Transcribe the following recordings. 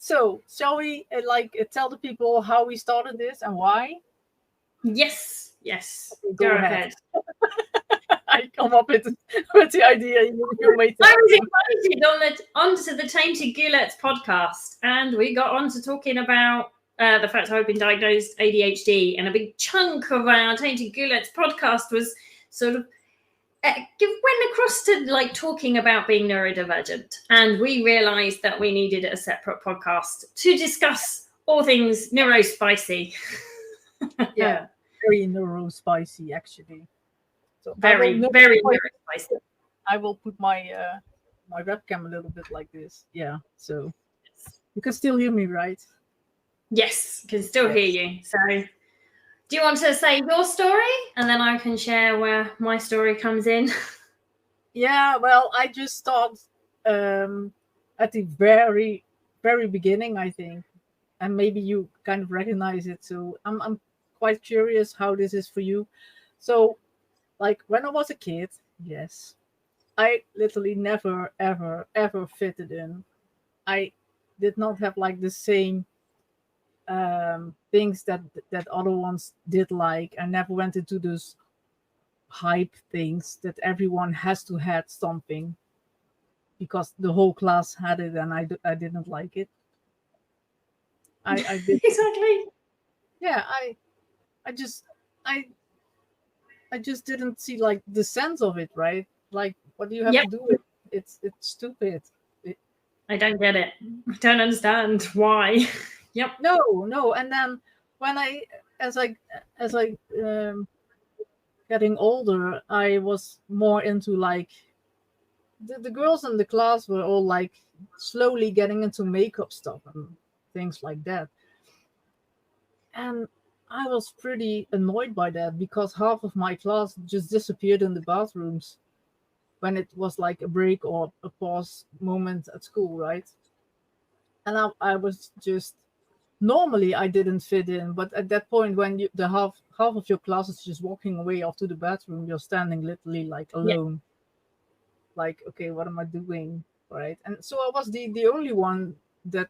So, shall we tell the people how we started this and why? Yes. Okay, go ahead. I come up with the idea. You made I was invited onto the Tainted Goulettes podcast, and we got on to talking about the fact I've been diagnosed ADHD, and a big chunk of our Tainted Goulettes podcast was sort of went across to like talking about being neurodivergent, and we realised that we needed a separate podcast to discuss all things neurospicy. Yeah, very neurospicy actually. So very spicy. I will put my my webcam a little bit like this. Yeah, so you can still hear me, right? Yes, can still hear you. So, do you want to say your story, and then I can share where my story comes in? Yeah, well, I just stopped at the very, very beginning, I think, and maybe you kind of recognize it. So I'm quite curious how this is for you. So, like when I was a kid, yes, I literally never, ever, ever fitted in. I did not have like the same things that other ones did. Like I never went into those hype things that everyone has to had something because the whole class had it and I didn't like it. I did Exactly. Yeah, I just I I just didn't see like the sense of it, right? Like what do you have to do with it? It's stupid. I don't get it. I don't understand why. No. And then when as I getting older, I was more into like the girls in the class were all like slowly getting into makeup stuff and things like that. And I was pretty annoyed by that because half of my class just disappeared in the bathrooms when it was like a break or a pause moment at school, right? And I was just normally I didn't fit in, but at that point when the half of your class is just walking away off to the bathroom, you're standing literally like alone. Like, okay, what am I doing? Right. And so I was the only one that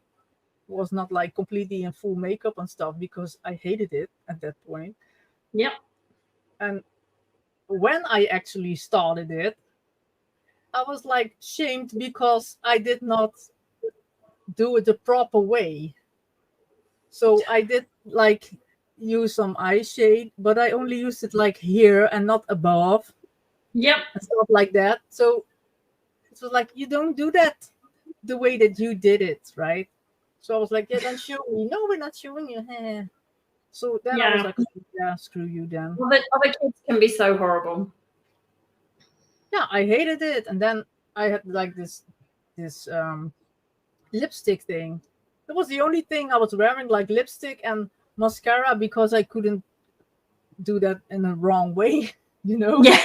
was not like completely in full makeup and stuff because I hated it at that point. Yep. And when I actually started it, I was like shamed because I did not do it the proper way. So I did like use some eye shade, but I only used it like here and not above. Yep. And stuff like that. So it was like, you don't do that the way that you did it, right? So I was like, yeah, then show me. No, we're not showing you. So then I was like, yeah, screw you then. Well, other kids can be so horrible. Yeah, I hated it. And then I had like this lipstick thing. That was the only thing I was wearing, like lipstick and mascara, because I couldn't do that in the wrong way, you know? Yeah.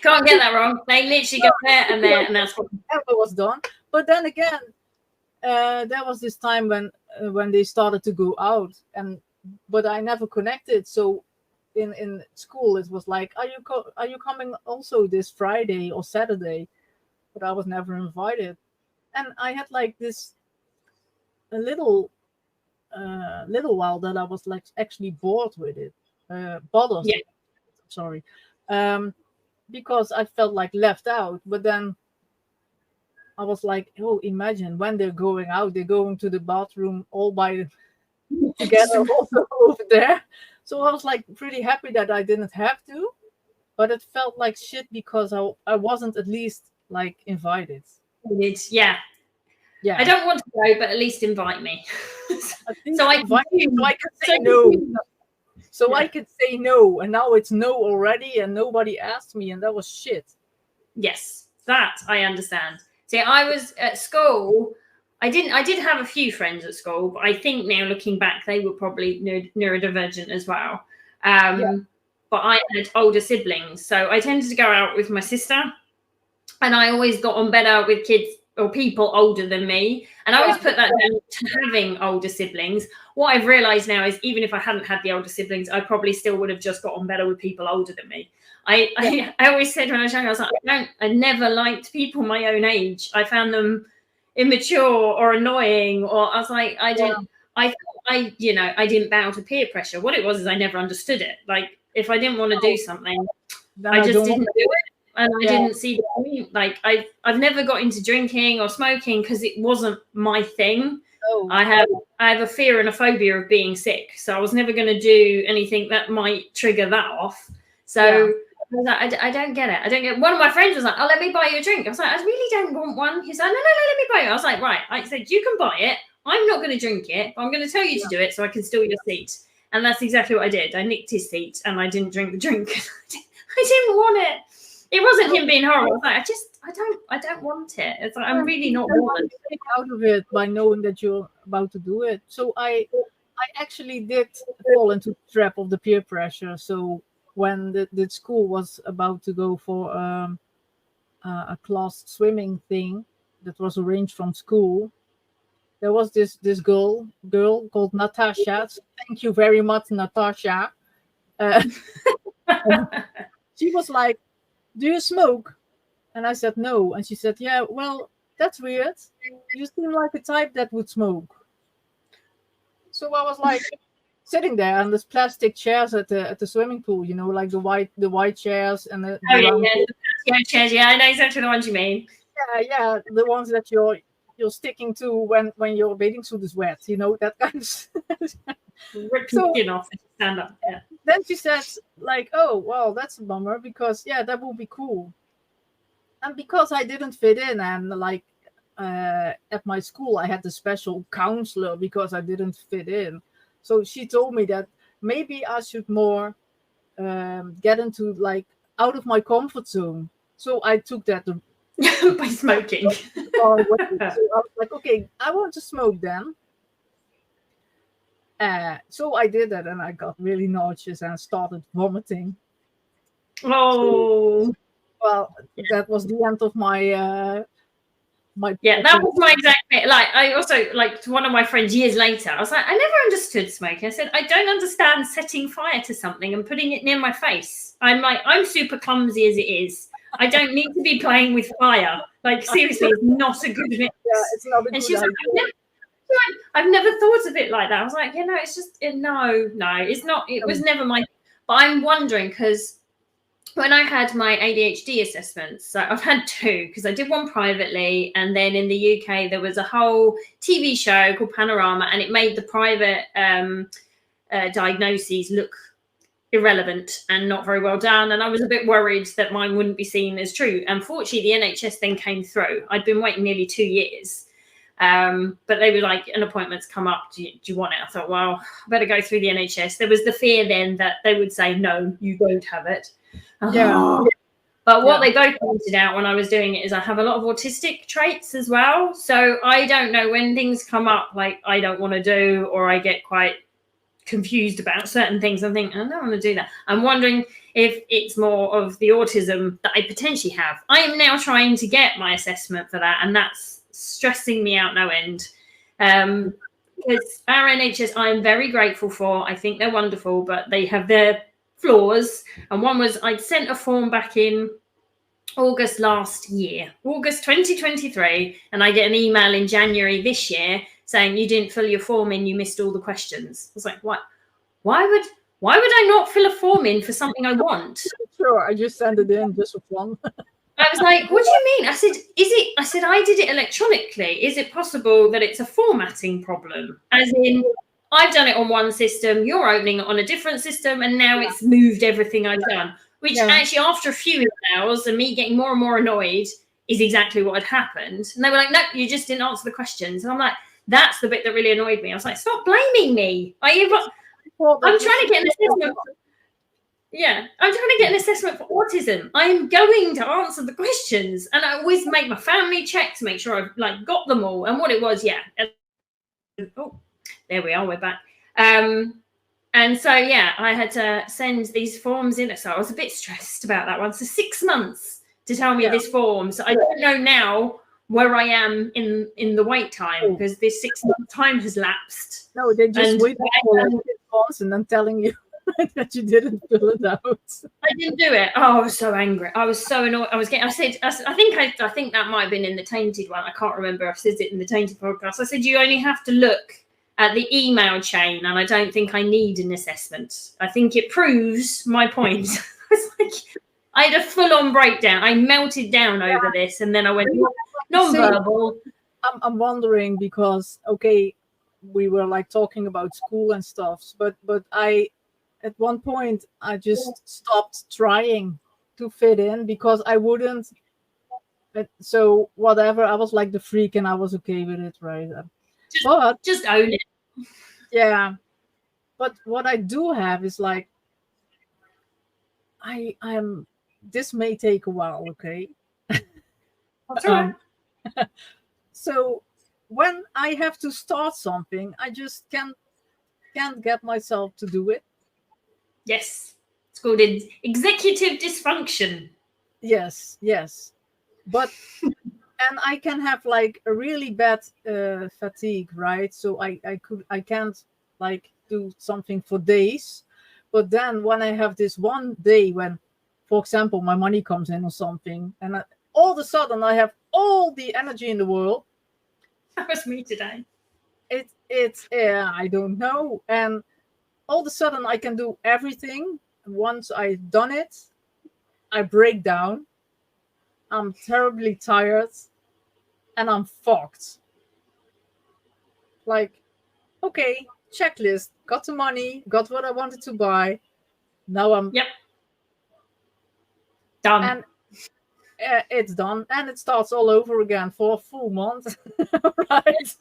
Can't get that wrong. They literally go there and there, and that's what was done. But then again, there was this time when they started to go out, but I never connected. So in school, it was like, are you coming also this Friday or Saturday? But I was never invited, and I had like this a little while that I was like actually bored with it, bothered. Yeah. Sorry, because I felt like left out. But then I was like, oh, imagine when they're going out, they're going to the bathroom all by together also over there. So I was like pretty happy that I didn't have to, but it felt like shit because I wasn't at least like invited. Yeah. I don't want to go, but at least invite me. So I could say no. So I could say no, and now it's no already, and nobody asked me, and that was shit. Yes, that I understand. See, I was at school. I did have a few friends at school, but I think now looking back, they were probably neurodivergent as well. But I had older siblings, so I tended to go out with my sister, and I always got on better with kids or people older than me. And I always put that down to having older siblings. What I've realized now is even if I hadn't had the older siblings, I probably still would have just got on better with people older than me. I always said when I was young, I was like, I never liked people my own age. I found them immature or annoying, or I was like, I didn't, I didn't bow to peer pressure. What it was is I never understood it. Like, if I didn't want to do something, Then I I just don't didn't want do it. And I Yeah. didn't see the point. Like, I've never got into drinking or smoking because it wasn't my thing. Oh. I have a fear and a phobia of being sick, so I was never going to do anything that might trigger that off. So I was like, I don't get it. I don't get. One of my friends was like, "Oh, let me buy you a drink." I was like, "I really don't want one." He's like, "No, let me buy it." I was like, "Right." I said, "You can buy it. I'm not going to drink it, but I'm going to tell you to do it so I can steal your seat." And that's exactly what I did. I nicked his seat and I didn't drink the drink. I didn't want it. It wasn't him being horrible. I was like, I don't want it. It's like, I'm really not bothered. Out of it by knowing that you're about to do it. So I actually did fall into the trap of the peer pressure. So when the school was about to go for a class swimming thing that was arranged from school, there was this girl called Natasha. So thank you very much, Natasha. She was like, "Do you smoke?" And I said no. And she said, "Yeah, well, that's weird. You seem like a type that would smoke." So I was like sitting there on this plastic chairs at the swimming pool, you know, like the white chairs and the round chairs. Yeah, I know exactly the ones you mean. Yeah, the ones that you're sticking to when your bathing suit is wet, you know, that kind of Rip your skin off and stand up. Yeah. Then she said, like, "Oh, well, that's a bummer because that would be cool." And because I didn't fit in, and like at my school, I had a special counselor because I didn't fit in. So she told me that maybe I should more get into like out of my comfort zone. So I took that by smoking. So I was like, okay, I want to smoke then. So I did that, and I got really nauseous and started vomiting. Oh. So, well, that was the end of my that was my exact bit. Like, I also, like, to one of my friends years later, I was like, I never understood smoking. I said, I don't understand setting fire to something and putting it near my face. I'm super clumsy as it is. I don't need to be playing with fire. Like, seriously, it's not a good mix. Yeah, it's not a good idea. I've never thought of it like that. I was like, it's just no, it's not. It was never my. But I'm wondering because when I had my ADHD assessments, so I've had two because I did one privately, and then in the UK there was a whole TV show called Panorama, and it made the private diagnoses look irrelevant and not very well done. And I was a bit worried that mine wouldn't be seen as true. Unfortunately, the NHS then came through. I'd been waiting nearly 2 years. But they were like, an appointment's come up. Do you want it? I thought, well, I better go through the NHS. There was the fear then that they would say, no, you don't have it. Yeah. But what they both pointed out when I was doing it is I have a lot of autistic traits as well. So I don't know when things come up, like I don't want to do, or I get quite confused about certain things and think, I don't want to do that. I'm wondering if it's more of the autism that I potentially have. I am now trying to get my assessment for that, and that's stressing me out no end. Because our NHS, I'm very grateful for. I think they're wonderful, but they have their flaws. And one was I'd sent a form back in August last year, August 2023, and I get an email in January this year saying you didn't fill your form in, you missed all the questions. I was like, what? Why would I not fill a form in for something I want? Sure, I just sent it in just for fun. I was like, what do you mean? I said, I did it electronically. Is it possible that it's a formatting problem? As in, I've done it on one system, you're opening it on a different system, and now it's moved everything I've done. Which actually, after a few emails and me getting more and more annoyed, is exactly what had happened. And they were like, no, you just didn't answer the questions. And I'm like, that's the bit that really annoyed me. I was like, stop blaming me. I'm trying to get an assessment. Yeah, I'm trying to get an assessment for autism. I'm going to answer the questions, and I always make my family check to make sure I've like got them all. And what it was, oh, there we are, we're back. And so I had to send these forms in. So I was a bit stressed about that one. So 6 months to tell me this form. So I don't know now where I am in the wait time because this 6 month time has lapsed. No, they just wait for 6 months and then telling you. that you didn't fill it out. I didn't do it. Oh, I was so angry. I was so annoyed. I think that might have been in the Tainted one. I can't remember. I've said it in the Tainted podcast. I said, you only have to look at the email chain, and I don't think I need an assessment. I think it proves my point. I had a full-on breakdown. I melted down over this, and then I went non-verbal. I'm wondering because, okay, we were like talking about school and stuff, but I, at one point, I just stopped trying to fit in because I wouldn't. So whatever, I was like the freak, and I was okay with it, right? But just own it. Yeah, but what I do have is like, I'm. This may take a while, okay? That's right. So when I have to start something, I just can't get myself to do it. Yes, it's called executive dysfunction. Yes, but and I can have like a really bad fatigue, right? So I can't like do something for days, but then when I have this one day when, for example, my money comes in or something, and all of a sudden I have all the energy in the world. That was me today. It's I don't know, and all of a sudden I can do everything. Once I've done it, I break down. I'm terribly tired, and I'm fucked. Like, okay, checklist, got the money, got what I wanted to buy. Now I'm done. And it's done, and it starts all over again for a full month. Right?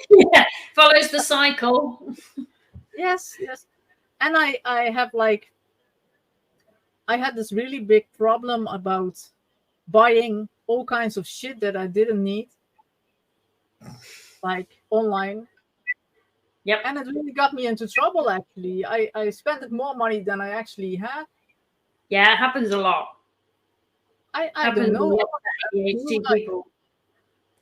Yeah, follows the cycle. Yes. And I have like, I had this really big problem about buying all kinds of shit that I didn't need, like online. Yep. And it really got me into trouble, actually. I spent more money than I actually had. Yeah, it happens a lot. I don't know. ADHD people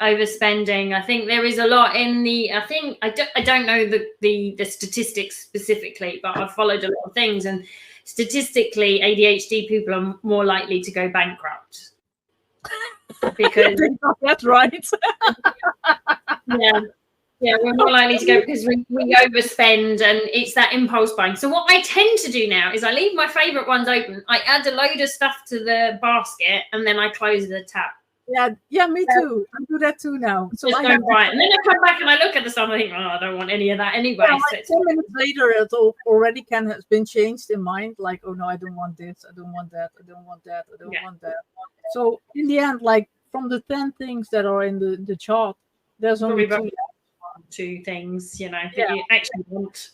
overspending. I think there is a lot in the. I don't know the statistics specifically, but I've followed a lot of things, and statistically, ADHD people are more likely to go bankrupt because that's right. Yeah, we're more likely to go because we overspend, and it's that impulse buying. So what I tend to do now is I leave my favorite ones open. I add a load of stuff to the basket, and then I close the tab. Yeah, me too. I do that too now. So I don't buy it, and then I come back and I look at the stuff and I think, I don't want any of that anyway. Yeah, like 10 minutes later, it already has been changed in mind. Like, oh no, I don't want this. I don't want that. I don't want that. I don't want that. So in the end, like from the 10 things that are in the chart, there's only two things, that you actually want.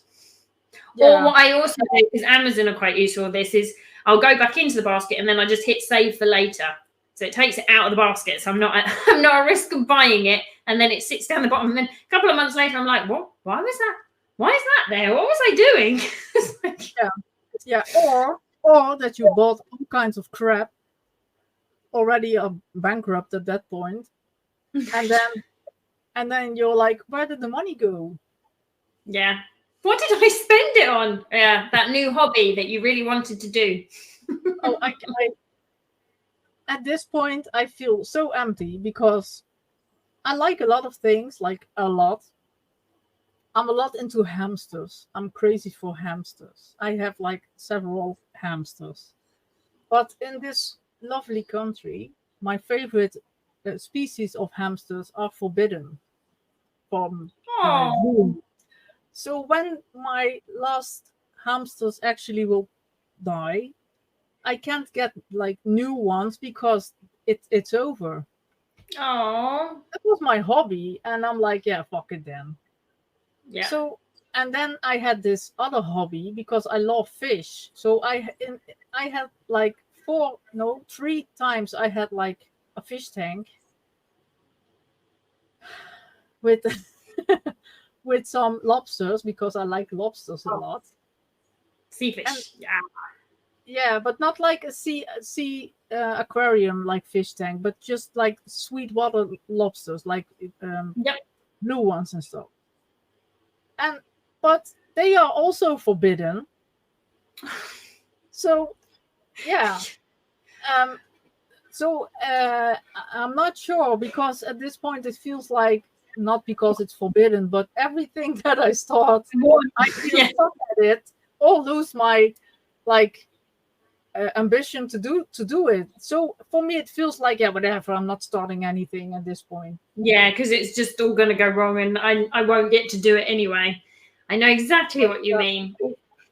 Yeah. Or what I also do, because Amazon are quite useful with this, is I'll go back into the basket and then I just hit save for later. So it takes it out of the basket. So I'm not at risk of buying it. And then it sits down the bottom. And then a couple of months later, I'm like, what? Why was that? Why is that there? What was I doing? Yeah. Or that you bought all kinds of crap, already bankrupt at that point. And then you're like, where did the money go? Yeah. What did I spend it on? Yeah, that new hobby that you really wanted to do. At this point, I feel so empty because I like a lot of things, like a lot. I'm a lot into hamsters. I'm crazy for hamsters. I have like several hamsters. But in this lovely country, my favorite species of hamsters are forbidden from zoo. So when my last hamsters actually will die, I can't get like new ones because it's over. Oh, that was my hobby, and I'm like, yeah, fuck it then. Yeah. So, and then I had this other hobby because I love fish. So I had like 3 times I had like a fish tank with with some lobsters because I like lobsters a lot. Sea fish. Yeah, but not like a sea aquarium like fish tank, but just like sweetwater lobsters, like blue ones and stuff. But they are also forbidden. So yeah. So I'm not sure, because at this point it feels like, not because it's forbidden, but everything that I start, I feel Yeah. stuck at it or lose my like ambition to do it. So for me, it feels like, yeah, whatever. I'm not starting anything at this point. Yeah, because it's just all going to go wrong, and I won't get to do it anyway. I know exactly what you mean.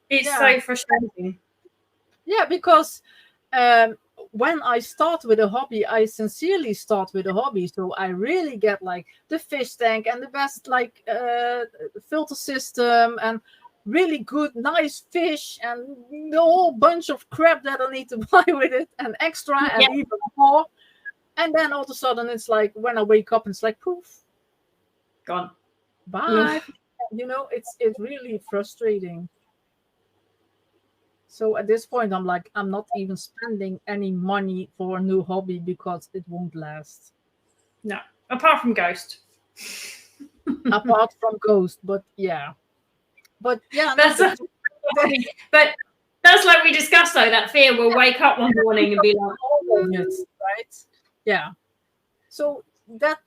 It's Yeah, so frustrating. yeah, because um, when I start with a hobby, I sincerely start with a hobby. So I really get like the fish tank and the best like filter system and really good, nice fish and the whole bunch of crap that I need to buy with it and extra Yeah, and even more. And then all of a sudden, it's like when I wake up, it's like poof, gone. bye. It's really frustrating. So at this point, I'm like, I'm not even spending any money for a new hobby because it won't last. No, apart from Ghost. Apart from Ghost, but yeah. But yeah, no, That's but that's like we discussed though. That fear will wake up one morning and be like, right? Yeah. So that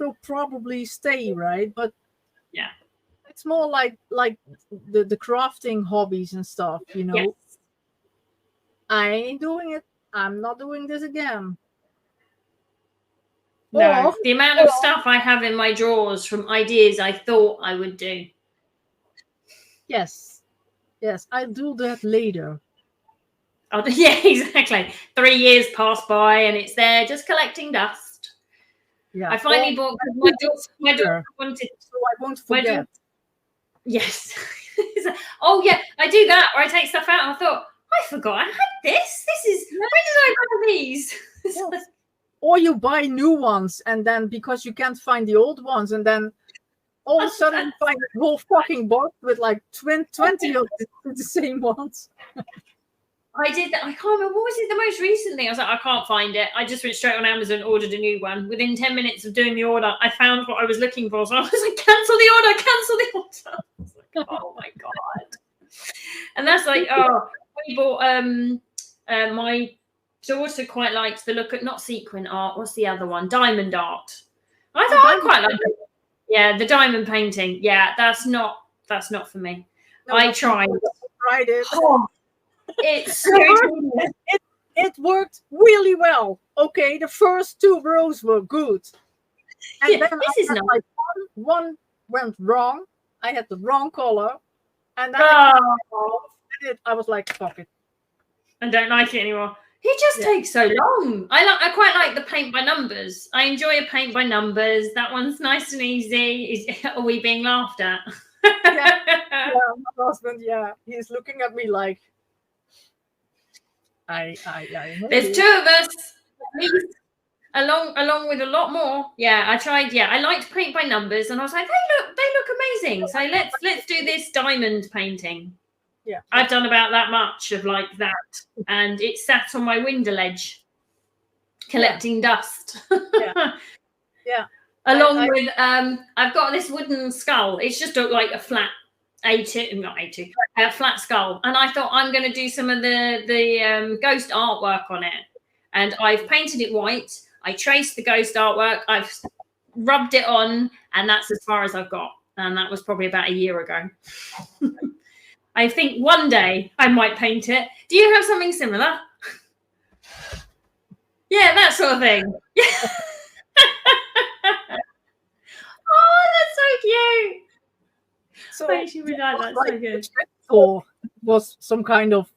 will probably stay, right? But yeah, it's more like the crafting hobbies and stuff, yes. I ain't doing it. I'm not doing this again. No, Or the amount of stuff I have in my drawers from ideas I thought I would do. yes, I'll do that later. Yeah, exactly. 3 years pass by and it's there just collecting dust. Yeah. I finally bought, because my daughter wanted, so I won't forget. Yes. Oh yeah, I do that where I take stuff out and I thought, I forgot I had this. This is, when did I buy these? Yes. Or you buy new ones and then because you can't find the old ones, and then all of a sudden you find a whole fucking box with like 20 of the same ones. I did that. I can't remember. What was it the most recent thing? I was like, I can't find it. I just went straight on Amazon, ordered a new one. Within 10 minutes of doing the order, I found what I was looking for. So I was like, cancel the order, cancel the order. I was like, oh my God. And that's like, oh, we bought, my daughter quite likes the look at, not sequin art. What's the other one? Diamond art. I thought I quite like it. Yeah, the diamond painting. Yeah, that's not for me. No, I tried. Tried it. Oh, it's so it worked really well. Okay, the first 2 rows were good. And yeah, then this is not like one went wrong. I had the wrong color. And then I was like, fuck it. I don't like it anymore. It just takes so long. I quite like the paint by numbers. I enjoy a paint by numbers. That one's nice and easy. Are we being laughed at? Yeah, my husband, he's looking at me like I There's 2 of us, at least, along with a lot more. Yeah, I tried. Yeah, I liked paint by numbers, and I was like, they look amazing. So let's do this diamond painting. Yeah, I've done about that much of like that, and it sat on my window ledge, collecting dust. Yeah. Along with I've got this wooden skull. It's just like a flat A2, not A2, a flat skull. And I thought I'm going to do some of the ghost artwork on it. And I've painted it white. I traced the ghost artwork. I've rubbed it on, and that's as far as I've got. And that was probably about a year ago. I think one day I might paint it. Do you have something similar? Yeah, that sort of thing. Oh, that's so cute. So I actually really like that. So good. Or was some kind of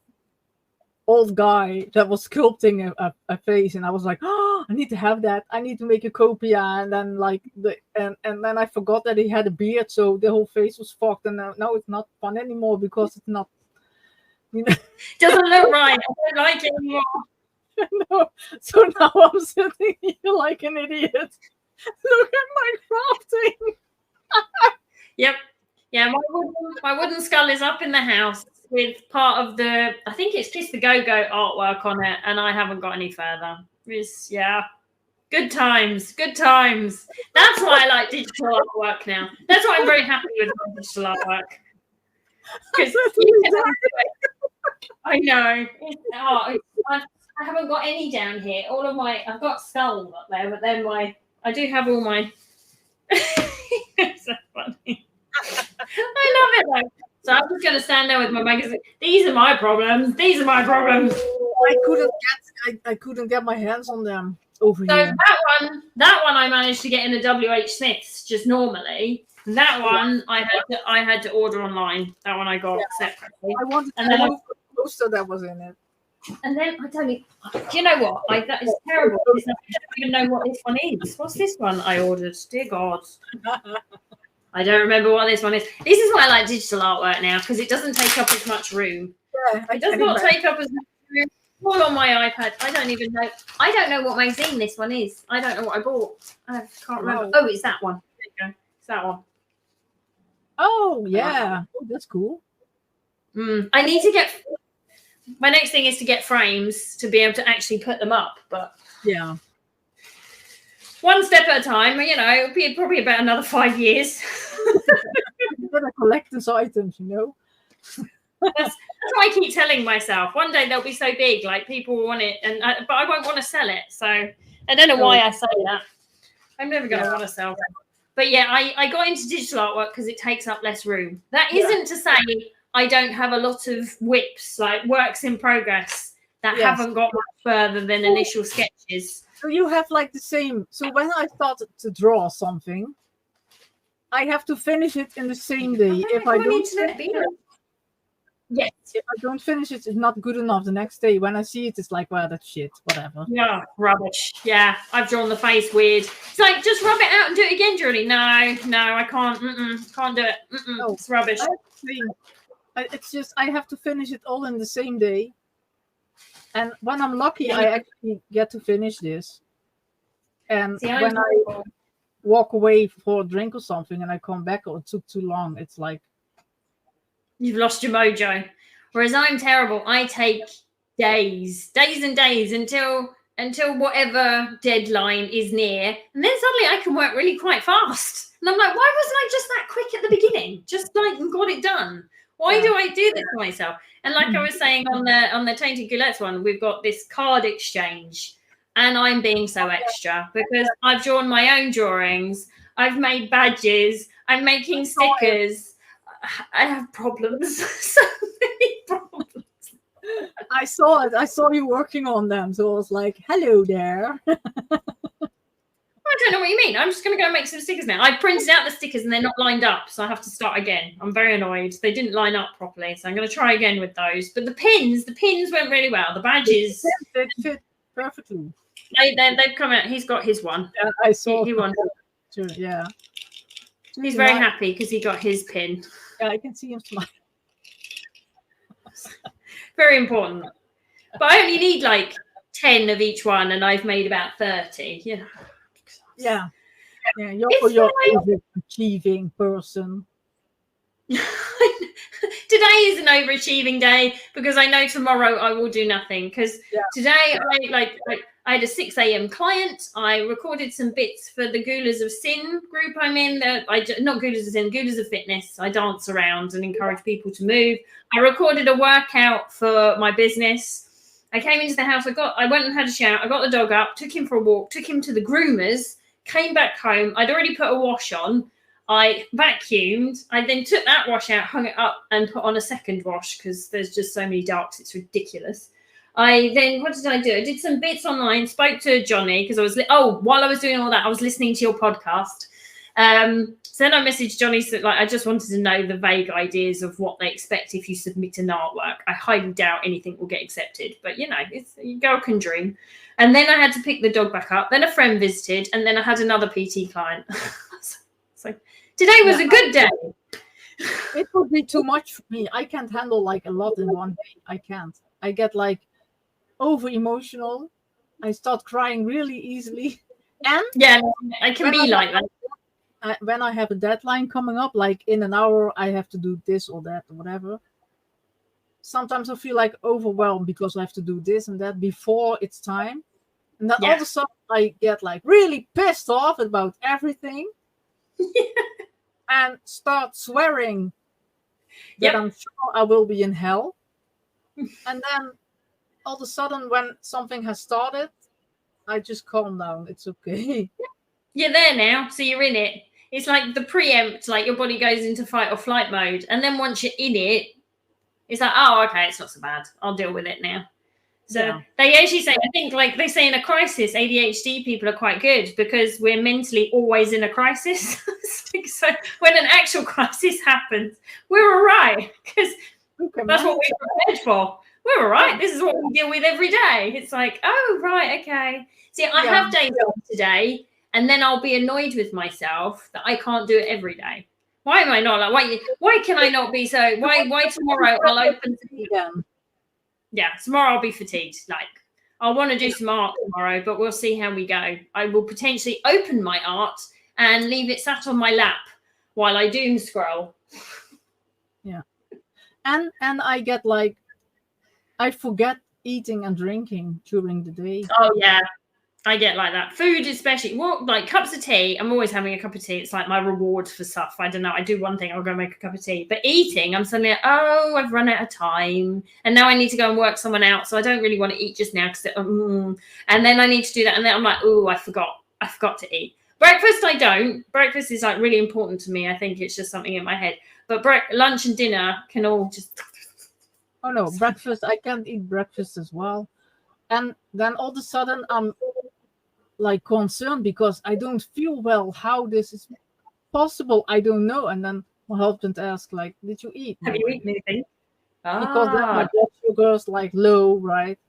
old guy that was sculpting a face, and I was like, oh, I need to have that. I need to make a copia. And then and then I forgot that he had a beard, so the whole face was fucked. And now it's not fun anymore because it's not. Doesn't look right. I don't like it anymore. No. So now I'm sitting here like an idiot. Look at my crafting. Yep. Yeah, my wooden skull is up in the house with part of the, I think it's just the Go-Go artwork on it, and I haven't got any further. It's, good times, good times. That's why I like digital artwork now. That's why I'm very happy with my digital artwork. Because I know. I haven't got any down here. I've got skulls up there, but then I do have all my. It's so funny. I love it though. So I'm just gonna stand there with my magazine. These are my problems. These are my problems. I couldn't get my hands on them over So here. that one I managed to get in a WH Smith's just normally. That one I had to order online. That one I got separately. I wanted to move the poster that was in it. And then I tell you, do you know what? That is terrible. I don't even know what this one is. What's this one I ordered? Dear God. I don't remember what this one is. This is why I like digital artwork now, because it doesn't take up as much room. Yeah, it does not take up as much room. All on my iPad. I don't even know. I don't know what magazine this one is. I don't know what I bought. I can't remember. Oh, it's that one. There you go. It's that one. Oh, yeah. Oh, that's cool. I need to get... My next thing is to get frames to be able to actually put them up. But yeah, one step at a time. You know, it'll be probably about another 5 years. You're gonna collect these items, you know. That's what I keep telling myself. One day they'll be so big, like people will want it, but I won't want to sell it. So I don't know why I say that. I'm never going to want to sell it. But yeah, I got into digital artwork because it takes up less room. That isn't to say I don't have a lot of whips, like works in progress that haven't got much further than initial sketches. So you have like the same. So when I started to draw something, I have to finish it in the same day. If I don't finish it, it's not good enough the next day. When I see it, it's like, well, that's shit, whatever. Yeah, rubbish. Yeah, I've drawn the face weird. It's like, just rub it out and do it again, Geraldine. No, I can't. Can't do it. No, it's rubbish. It's just, I have to finish it all in the same day. And when I'm lucky, I actually get to finish this. And when I walk away for a drink or something and I come back, or it took too long, it's like, you've lost your mojo. Whereas I'm terrible. I take days and days until whatever deadline is near. And then suddenly I can work really quite fast. And I'm like, why wasn't I just that quick at the beginning? Just like got it done. Why do I do this to myself? And like I was saying on the Tainted Goulettes one, we've got this card exchange. And I'm being so extra because I've drawn my own drawings. I've made badges. I'm making stickers. I have problems. So many problems. I saw it. I saw you working on them. So I was like, hello there. I don't know what you mean. I'm just going to go make some stickers now. I printed out the stickers and they're not lined up. So I have to start again. I'm very annoyed. They didn't line up properly. So I'm going to try again with those. But the pins went really well. The badges. They fit perfectly. They've come out. He's got his one. Yeah, I saw. He won. Yeah. He's very happy because he got his pin. Yeah, I can see him smile. Very important. But I only need like 10 of each one, and I've made about 30. You know. Yeah. You're an overachieving person. Today is an overachieving day because I know tomorrow I will do nothing. Because today I had a 6 a.m. client. I recorded some bits for the Goulas of Sin group I'm in. Not Goulas of Sin, Goulas of Fitness. I dance around and encourage people to move. I recorded a workout for my business. I came into the house. I went and had a shower. I got the dog up, took him for a walk, took him to the groomers, came back home. I'd already put a wash on. I vacuumed. I then took that wash out, hung it up, and put on a second wash because there's just so many darks. It's ridiculous. What did I do? I did some bits online, spoke to Johnny because while I was doing all that, I was listening to your podcast. So then I messaged Johnny, I just wanted to know the vague ideas of what they expect if you submit an artwork. I highly doubt anything will get accepted, but you girl can dream. And then I had to pick the dog back up. Then a friend visited, and then I had another PT client. So today was a good day. It would be too much for me. I can't handle like a lot in one day. I can't. I get like over emotional. I start crying really easily. And I can be like that. When I have a deadline coming up, like in an hour, I have to do this or that or whatever. Sometimes I feel like overwhelmed because I have to do this and that before it's time. And then all of a sudden I get like really pissed off about everything. And start swearing that I'm sure I will be in hell. And then all of a sudden, when something has started, I just calm down. It's okay. You're there now, so you're in it. It's like the preempt, like your body goes into fight or flight mode, and then once you're in it, it's like, oh, okay, it's not so bad. I'll deal with it now. So Yeah. they actually say, I think, like they say in a crisis, ADHD people are quite good because we're mentally always in a crisis. So when an actual crisis happens, we're all right because that's what we're prepared for. We're all right. This is what we deal with every day. It's like, oh, right, okay. See, I have days off today, and then I'll be annoyed with myself that I can't do it every day. Why am I not like, why can I not be so, why tomorrow I'll open again? Yeah, tomorrow I'll be fatigued. Like, I want to do some art tomorrow, but we'll see how we go. I will potentially open my art and leave it sat on my lap while I doom scroll. Yeah. And I get like, I forget eating and drinking during the day. Oh, yeah. I get like that. Food especially. Well, like cups of tea. I'm always having a cup of tea. It's like my reward for stuff. I don't know. I do one thing, I'll go make a cup of tea. But eating, I'm suddenly like, oh, I've run out of time. And now I need to go and work someone out. So I don't really want to eat just now. And then I need to do that. And then I'm like, oh, I forgot to eat. Breakfast, I don't. Breakfast is like really important to me. I think it's just something in my head. But lunch and dinner can all just... Oh, no. Breakfast, I can't eat breakfast as well. And then all of a sudden, I'm like concerned because I don't feel well how this is possible. I don't know. And then my husband asked, like, did you eat? Have you eaten anything? Because then my blood sugar is like low, right?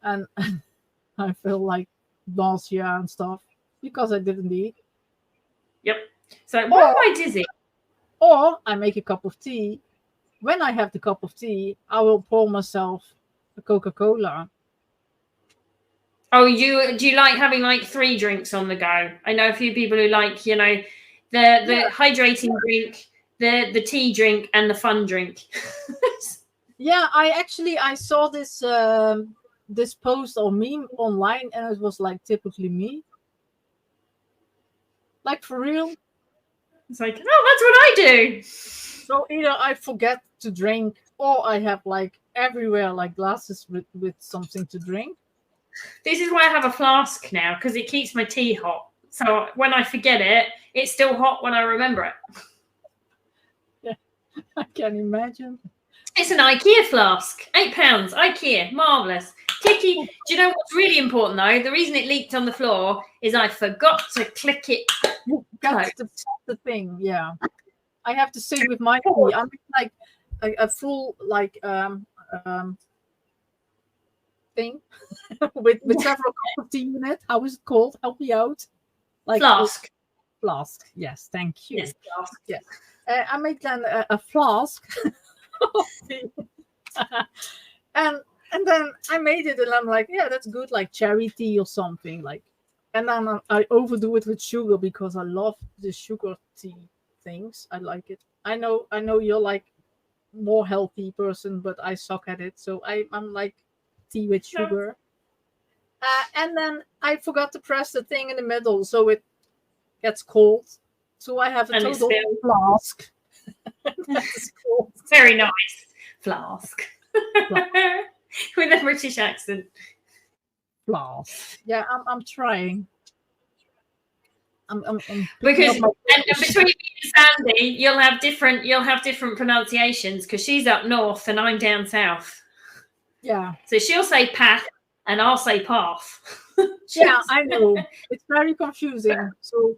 And I feel like nausea and stuff because I didn't eat. Yep. So why am I dizzy? Or I make a cup of tea. When I have the cup of tea, I will pour myself a Coca-Cola. Oh, do you like having like 3 drinks on the go? I know a few people who like, the hydrating drink, the tea drink, and the fun drink. Yeah, I saw this this post or meme online, and it was like typically me. Like for real. It's like, oh, that's what I do. So either I forget to drink, or I have like everywhere like glasses with something to drink. This is why I have a flask now, because it keeps my tea hot. So when I forget it, it's still hot when I remember it. Yeah, I can imagine. It's an IKEA flask, £8, IKEA, marvellous. Kiki, do you know what's really important though? The reason it leaked on the floor is I forgot to click it. That's the thing, yeah. I have to say with my tea, I'm like a full like thing with several cups of tea in it. How is it called? Help me out. Like flask. Flask. Yes, thank you. Yes, flask. Yes. I make then a flask of tea. and then I made it, and I'm like, yeah, that's good, like cherry tea or something. Like, and then I overdo it with sugar because I love the sugar tea things. I like it. I know you're like more healthy person, but I suck at it. So I'm like tea with sugar. And then I forgot to press the thing in the middle, so it gets cold. So I have a total flask. That's cool. Very nice. Flask. With a British accent. Flask. Yeah, I'm trying. I'm because and between me and Sandy, you'll have different pronunciations because she's up north and I'm down south. Yeah. So she'll say path and I'll say path. Yeah, I know. It's very confusing. So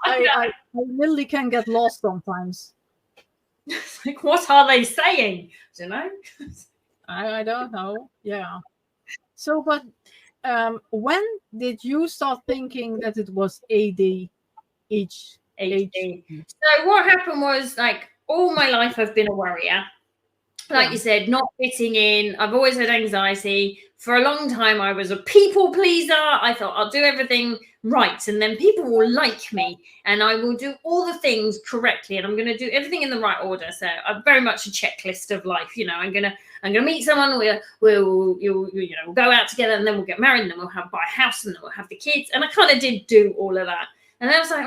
I literally can get lost sometimes. Like, what are they saying? Do you know? I don't know. Yeah. So, but when did you start thinking that it was ADHD? So what happened was, like, all my life I've been a worrier. Like you said, not fitting in. I've always had anxiety. For a long time, I was a people pleaser. I thought I'll do everything right, and then people will like me, and I will do all the things correctly, and I'm going to do everything in the right order. So I'm very much a checklist of life. You know, I'm gonna meet someone. We'll go out together, and then we'll get married, and then we'll buy a house, and then we'll have the kids. And I kind of did do all of that, and I was like,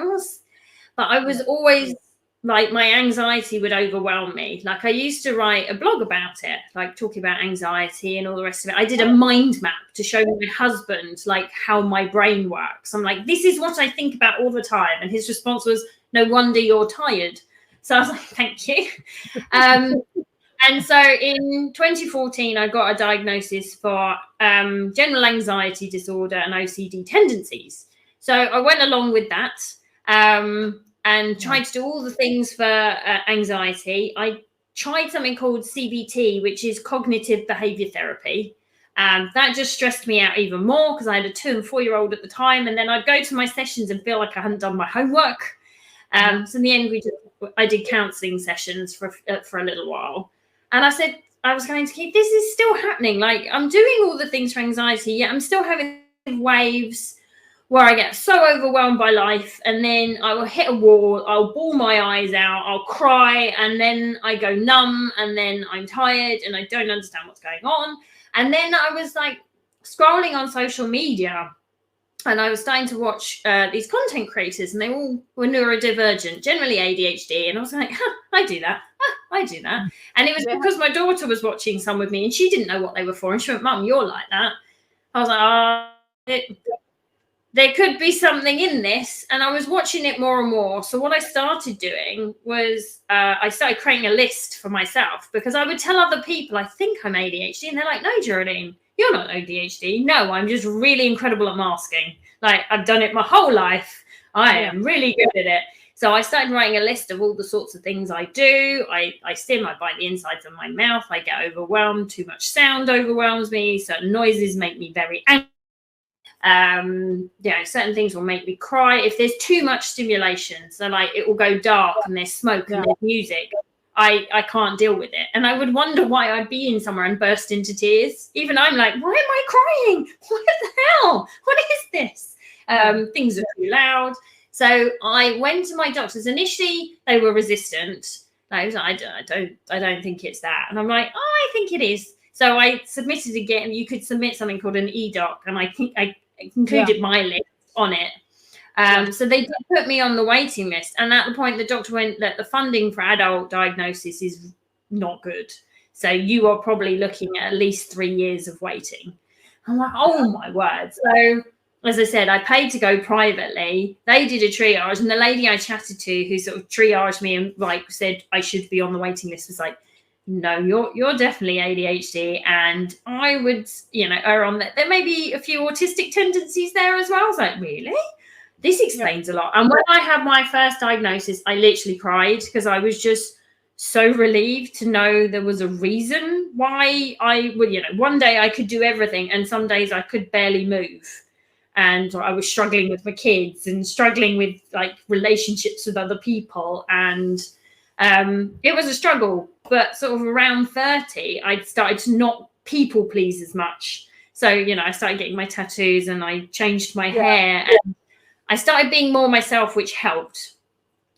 but I was always like my anxiety would overwhelm me. Like I used to write a blog about it, like talking about anxiety and all the rest of it. I did a mind map to show my husband like how my brain works. I'm like, this is what I think about all the time. And his response was, no wonder you're tired. So I was like, thank you. And so in 2014, I got a diagnosis for general anxiety disorder and OCD tendencies. So I went along with that. And tried to do all the things for anxiety. I tried something called CBT, which is cognitive behavior therapy. That just stressed me out even more because I had a 2 and 4-year-old at the time. And then I'd go to my sessions and feel like I hadn't done my homework. So in the end, I did counselling sessions for a little while. And I said I was going to keep, this is still happening. Like I'm doing all the things for anxiety, yet I'm still having waves where I get so overwhelmed by life, and then I will hit a wall, I'll bawl my eyes out, I'll cry, and then I go numb, and then I'm tired and I don't understand what's going on. And then I was like scrolling on social media, and I was starting to watch these content creators, and they all were neurodivergent, generally ADHD. And I was like, I do that. I do that. And it was because my daughter was watching some with me, and she didn't know what they were for. And she went, Mum, you're like that. I was like, there could be something in this. And I was watching it more and more. So what I started doing was I started creating a list for myself, because I would tell other people, I think I'm ADHD. And they're like, no, Geraldine, you're not ADHD. No, I'm just really incredible at masking. Like I've done it my whole life. I am really good at it. So I started writing a list of all the sorts of things I do. I stim, I bite the insides of my mouth. I get overwhelmed. Too much sound overwhelms me. Certain noises make me very angry. Certain things will make me cry if there's too much stimulation. So like it will go dark and there's smoke and there's music. I can't deal with it. And I would wonder why I'd be in somewhere and burst into tears. Even I'm like, why am I crying? What the hell? What is this? Things are too loud. So I went to my doctors. Initially, they were resistant. I was like, I don't think it's that. And I'm like, oh, I think it is. So I submitted again. You could submit something called an e-doc, and I think I included my list on it. So they did put me on the waiting list. And at the point, the doctor went that the funding for adult diagnosis is not good. So you are probably looking at least 3 years of waiting. I'm like, oh my word. So as I said, I paid to go privately. They did a triage, and the lady I chatted to who sort of triaged me and like said I should be on the waiting list was like, no, you're definitely ADHD, and I would, err on that. There may be a few autistic tendencies there as well. I was like, really? This explains a lot. And when I had my first diagnosis, I literally cried because I was just so relieved to know there was a reason why I would, one day I could do everything, and some days I could barely move. And I was struggling with my kids and struggling with like relationships with other people. And it was a struggle. But sort of around 30, I started to not people please as much. So, I started getting my tattoos, and I changed my hair, and I started being more myself, which helped.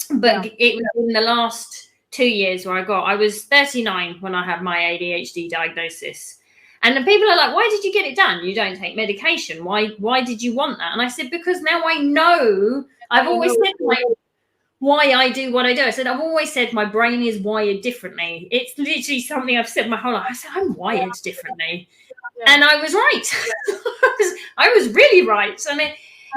But it was in the last 2 years where I was 39 when I had my ADHD diagnosis. And the people are like, why did you get it done? You don't take medication. Why did you want that? And I said, because now I know. I've always said why I do what I do. I said, I've always said my brain is wired differently. It's literally something I've said my whole life. I said, I'm wired differently. And I was right. I was really right. I mean,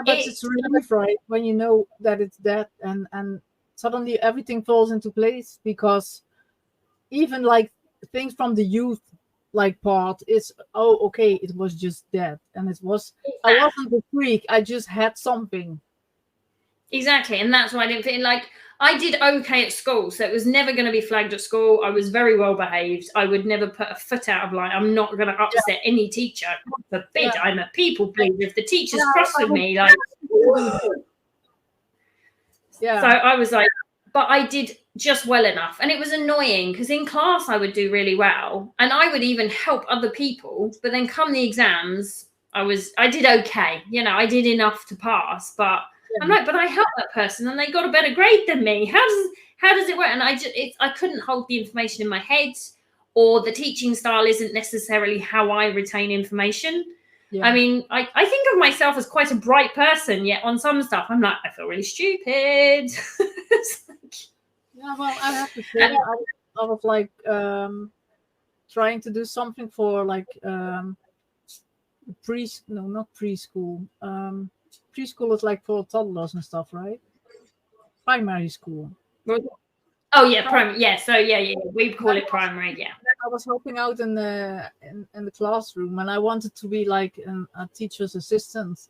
but it's really right when you know that it's that, and suddenly everything falls into place, because even like things from the youth like part is, okay, it was just that, and I wasn't a freak, I just had something. Exactly. And that's why I didn't fit in. Like I did okay at school, so it was never going to be flagged at school. I was very well behaved. I would never put a foot out of line. I'm not going to upset any teacher. God forbid. I'm a people pleaser. If the teacher's cross with me, like so I was like, but I did just well enough. And it was annoying because in class I would do really well, and I would even help other people. But then come the exams, I did okay. I did enough to pass, but I'm like, but I helped that person and they got a better grade than me. How does it work? And I couldn't hold the information in my head, or the teaching style isn't necessarily how I retain information. Yeah. I mean, I think of myself as quite a bright person, yet on some stuff I'm like, I feel really stupid. Yeah, well, I have to say, I was like trying to do something for like no, not preschool. Preschool is like for toddlers and stuff, right? Primary school. Oh yeah, primary. Yeah, so yeah, we call it primary. Yeah. I was helping out in the classroom, and I wanted to be like a teacher's assistant.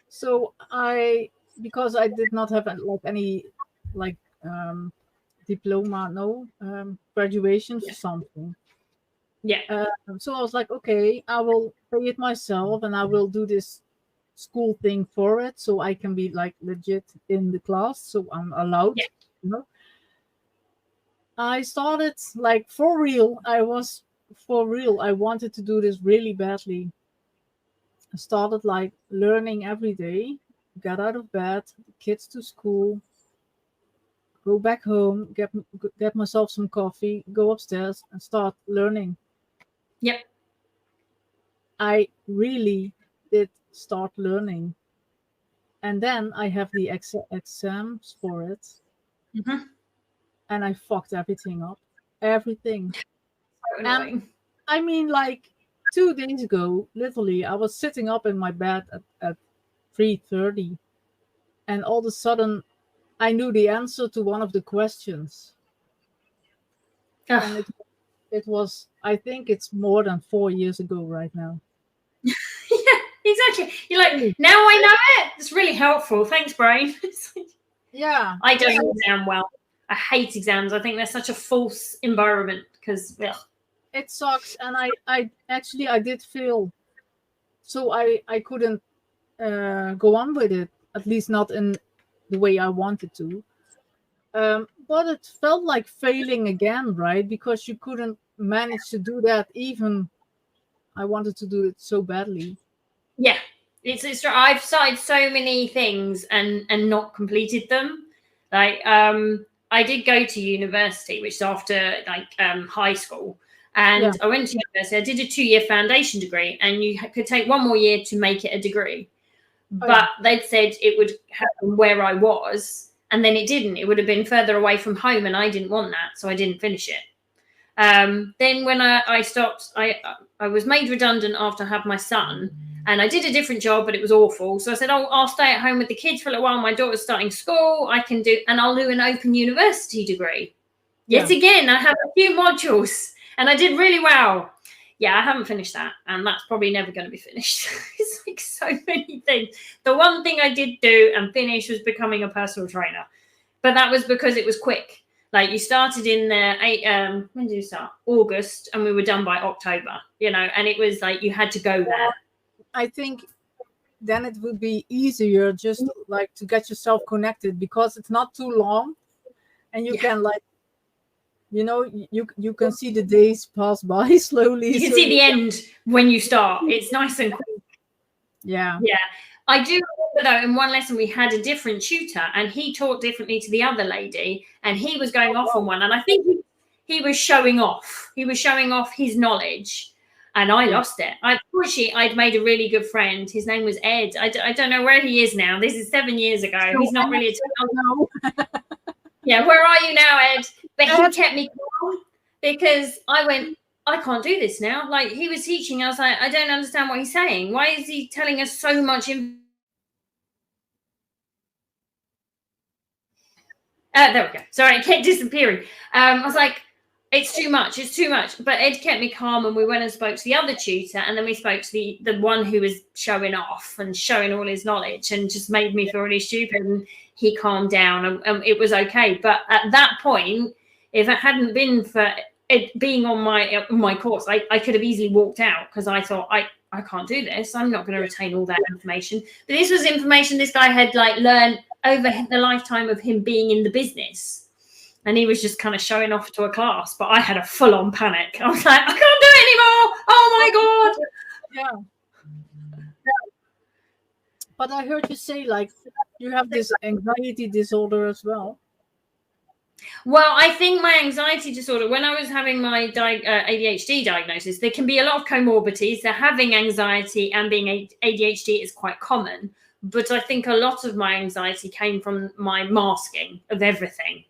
So because I did not have like any like diploma, no graduation for something. Yeah. So I was like, okay, I will pay it myself, and I will do this school thing for it, so I can be like legit in the class, so I'm allowed. Yeah. You know, I started like for real. I was for real. I wanted to do this really badly. I started like learning every day. Got out of bed, kids to school, go back home, get myself some coffee, go upstairs and start learning. Yep. I really did start learning. And then I have the exams for it. Mm-hmm. And I fucked everything up. Everything. So And annoying. I mean, like 2 days ago, literally, I was sitting up in my bed at 3:30, and all of a sudden, I knew the answer to one of the questions, and Ugh. it was, I think it's more than 4 years ago right now. Yeah, exactly. You're like, now I know it. It's really helpful. Thanks, brain. Yeah, I don't exam well. I hate exams. I think they're such a false environment because it sucks, and I actually I did fail, so I couldn't go on with it, at least not in the way I wanted to. But it felt like failing again, right? Because you couldn't manage to do that, even I wanted to do it so badly. yeah, it's I've started so many things and not completed them. Like I did go to university, which is after like high school, and Yeah. I went to university. I did a 2-year foundation degree, and you could take one more year to make it a degree. Oh, But they'd said it would happen where I was, and then it didn't. It would have been further away from home, and I didn't want that, so I didn't finish it. Then when I stopped, I was made redundant after I had my son, and I did a different job, but it was awful. So I said, "Oh, I'll stay at home with the kids for a little while. My daughter's starting school. And I'll do an open university degree." Yet again, I have a few modules, and I did really well. Yeah, I haven't finished that, and that's probably never going to be finished. It's like so many things. The one thing I did do and finish was becoming a personal trainer, but that was because it was quick. Like you started in the when did you start? August, and we were done by October. And it was like you had to go there. I think then it would be easier just like to get yourself connected, because it's not too long, and you can like, you can see the days pass by slowly. You can see the end when you start. It's nice and quick. Yeah. I do remember though, in one lesson we had a different tutor, and he taught differently to the other lady, and he was going off on one, and I think he was showing off. He was showing off his knowledge, and I lost it. Unfortunately, I'd made a really good friend. His name was Ed. I don't know where he is now. This is 7 years ago. He's not really a technologist. Yeah, where are you now, Ed? But he kept me calm because I went, I can't do this now. Like he was teaching, I was like, I don't understand what he's saying. Why is he telling us so much information? There we go. Sorry, it kept disappearing. I was like, it's too much. It's too much. But Ed kept me calm, and we went and spoke to the other tutor, and then we spoke to the one who was showing off and showing all his knowledge, and just made me feel really stupid. And he calmed down, and it was okay. But at that point, if it hadn't been for it being on my course, I could have easily walked out, because I thought I can't do this. I'm not going to retain all that information. But this was information this guy had like learned over the lifetime of him being in the business. And he was just kind of showing off to a class, but I had a full-on panic. I was like, I can't do it anymore. Oh my God. Yeah. But I heard you say like you have this anxiety disorder as well. Well, I think my anxiety disorder, when I was having my ADHD diagnosis, there can be a lot of comorbidities. So having anxiety and being ADHD is quite common. But I think a lot of my anxiety came from my masking of everything.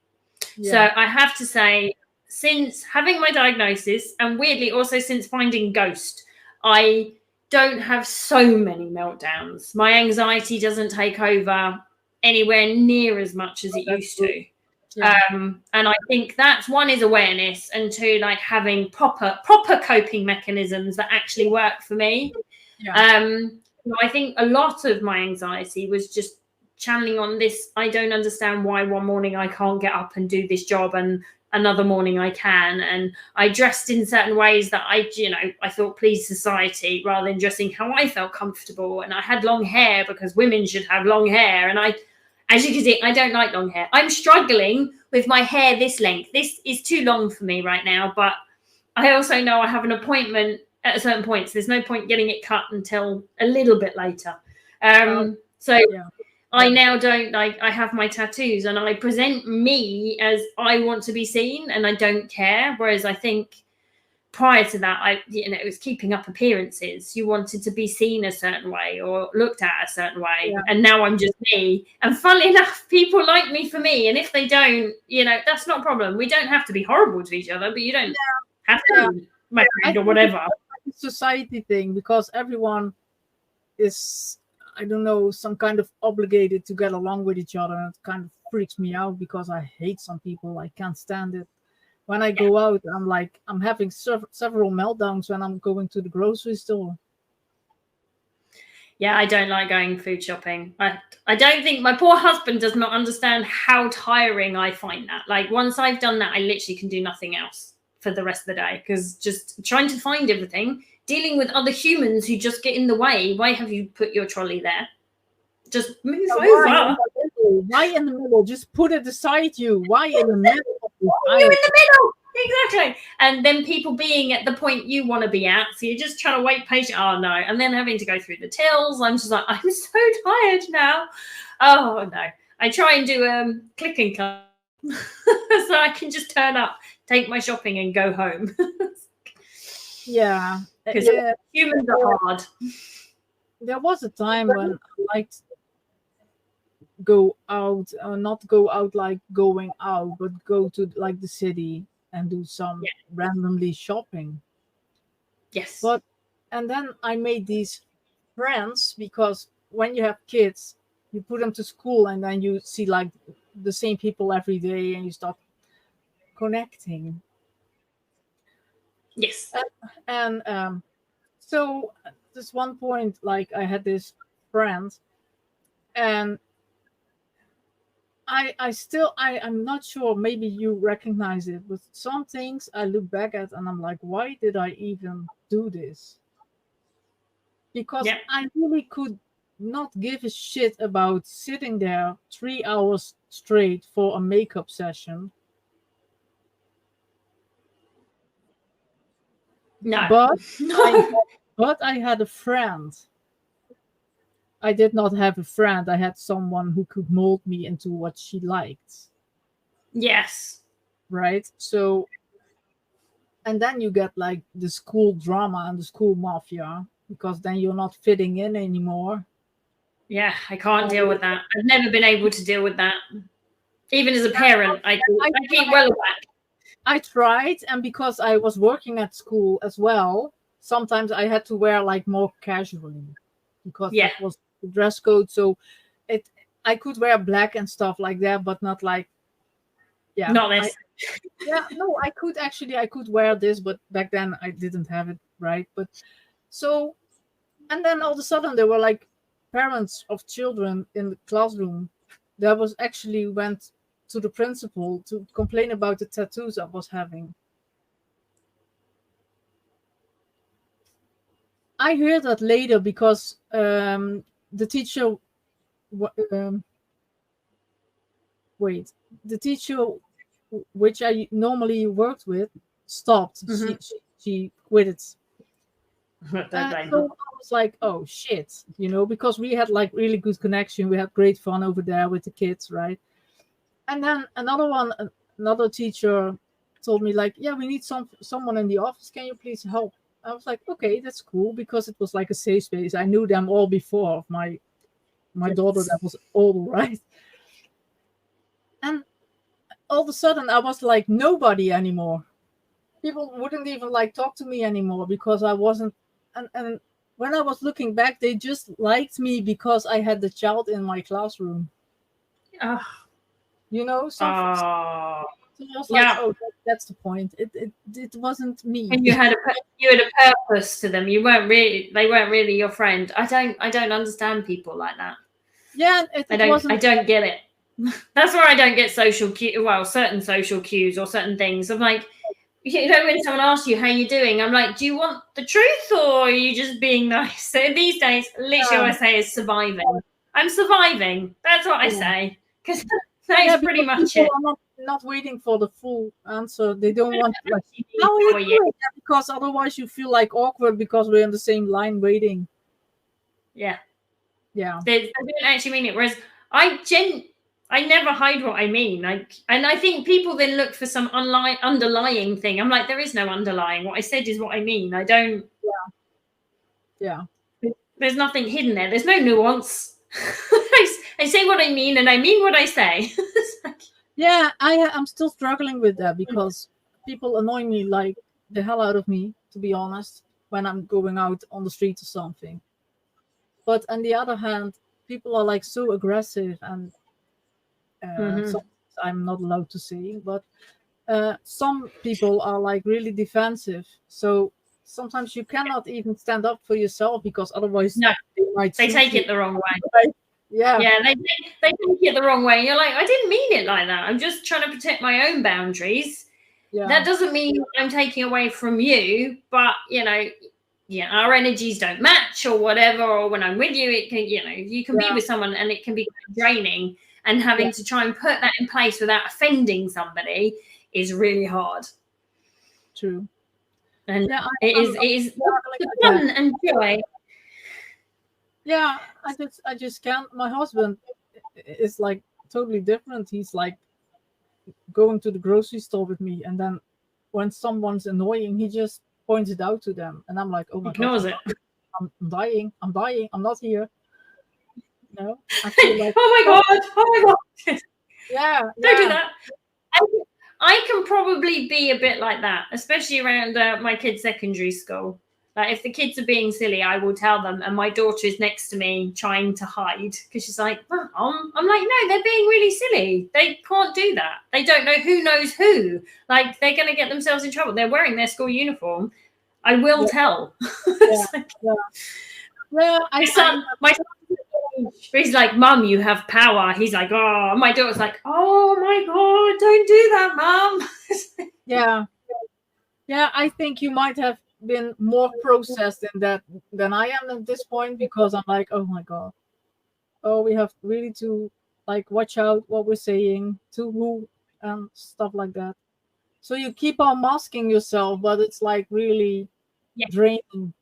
So I have to say, since having my diagnosis, and weirdly also since finding Ghost, I don't have so many meltdowns. My anxiety doesn't take over anywhere near as much as it used to. And I think that's, one is awareness, and two, like having proper coping mechanisms that actually work for me. I think a lot of my anxiety was just channeling on this. I don't understand why one morning I can't get up and do this job, and another morning I can. And I dressed in certain ways that I thought pleased society, rather than dressing how I felt comfortable. And I had long hair because women should have long hair. And as you can see, I don't like long hair. I'm struggling with my hair this length. This is too long for me right now. But I also know I have an appointment at a certain point, so there's no point getting it cut until a little bit later. I now don't, like, I have my tattoos and I present me as I want to be seen, and I don't care. Whereas I think prior to that, it was keeping up appearances. You wanted to be seen a certain way or looked at a certain way. And now I'm just me. And funnily enough, people like me for me. And if they don't, that's not a problem. We don't have to be horrible to each other, but you don't have to, my friend, or whatever. It's a society thing, because everyone is, I don't know, some kind of obligated to get along with each other. And it kind of freaks me out, because I hate some people. I can't stand it. When I go out, I'm having several meltdowns when I'm going to the grocery store. Yeah, I don't like going food shopping. I don't think, my poor husband does not understand how tiring I find that. Like, once I've done that, I literally can do nothing else for the rest of the day, because just trying to find everything, dealing with other humans who just get in the way. Why have you put your trolley there? Just move over. Why in the middle? Just put it beside you. Why in the middle? Why are you in the middle? Exactly. And then people being at the point you want to be at, so you're just trying to wait patiently. Oh no. And then having to go through the tills. I'm just like, I'm so tired now. Oh no. I try and do click and collect so I can just turn up, take my shopping, and go home. Because humans are hard. There was a time when I liked go out, not go out like going out, but go to like the city and do some randomly shopping. And then I made these friends, because when you have kids, you put them to school and then you see like the same people every day and you start connecting. So this one point, like, I had this friend, and I'm not sure, maybe you recognize it, but some things I look back at and I'm like, why did I even do this? Because I really could not give a shit about sitting there 3 hours straight for a makeup session. But I had a friend. I did not have a friend. I had someone who could mold me into what she liked. Right? So, and then you get like the school drama and the school mafia, because then you're not fitting in anymore. Yeah, I can't deal with that. I've never been able to deal with that. Even as a parent, I keep well back. I tried, and because I was working at school as well, sometimes I had to wear like more casually, because that was the dress code. So I could wear black and stuff like that, but not like not this. I could wear this, but back then I didn't have it, right? But so, and then all of a sudden there were like parents of children in the classroom that was actually went to the principal to complain about the tattoos I was having. I heard that later, because the teacher the teacher which I normally worked with stopped. She quit it. So I was like, oh shit, because we had like really good connection. We had great fun over there with the kids, right? And then another teacher told me like, yeah, we need someone in the office. Can you please help? I was like, okay, that's cool, because it was like a safe space. I knew them all before. My daughter that was old, right? And all of a sudden I was like nobody anymore. People wouldn't even like talk to me anymore because I wasn't. And when I was looking back, they just liked me because I had the child in my classroom. Oh, You know, so I was like, yeah. oh, that's the point. It wasn't me. And you had a purpose to them. They weren't really your friend. I don't understand people like that. Yeah, it wasn't. I don't get it. That's where I don't get certain social cues or certain things. I'm like, you know, when someone asks you how you're doing, I'm like, do you want the truth or are you just being nice? So these days, literally all I say is surviving. I'm surviving. That's what I say. Because that's pretty much it. Are not waiting for the full answer. They don't want like, how are you doing? Yeah, because otherwise you feel like awkward because we're in the same line waiting. Yeah. Yeah. They don't actually mean it. Whereas I never hide what I mean. And I think people then look for some underlying thing. I'm like, there is no underlying. What I said is what I mean. I don't. Yeah. There's nothing hidden there. There's no nuance. I say what I mean, and I mean what I say. Yeah, I'm still struggling with that because people annoy me like the hell out of me, to be honest, when I'm going out on the street or something. But on the other hand, people are like so aggressive and so I'm not allowed to say, but some people are like really defensive. So sometimes you cannot even stand up for yourself because otherwise they take it the wrong way. Right? Yeah. Yeah, they take it the wrong way. You're like, I didn't mean it like that. I'm just trying to protect my own boundaries. Yeah. That doesn't mean I'm taking away from you, but you know, yeah, our energies don't match or whatever, or when I'm with you, it can, you know, you can be with someone and it can be draining, and having to try and put that in place without offending somebody is really hard. True. And it is fun and joy. Yeah, I just can't. My husband is like totally different. He's like going to the grocery store with me, and then when someone's annoying, he just points it out to them, and I'm like, oh my God, I'm dying, I'm not here. No, I feel like, oh my god, yeah, don't do that. I can probably be a bit like that, especially around my kids' secondary school. Like if the kids are being silly, I will tell them, and my daughter is next to me trying to hide because she's like, Mom. I'm like, no, they're being really silly. They can't do that. They don't know who knows who. Like they're going to get themselves in trouble. They're wearing their school uniform. I will tell. My son, he's like, Mum, you have power. He's like, oh, my daughter's like, oh my God, don't do that, Mum. Yeah, I think you might have been more processed in that than I am at this point, because I'm like, oh my God. Oh, we have really to like watch out what we're saying to who and stuff like that. So you keep on masking yourself, but it's like really draining.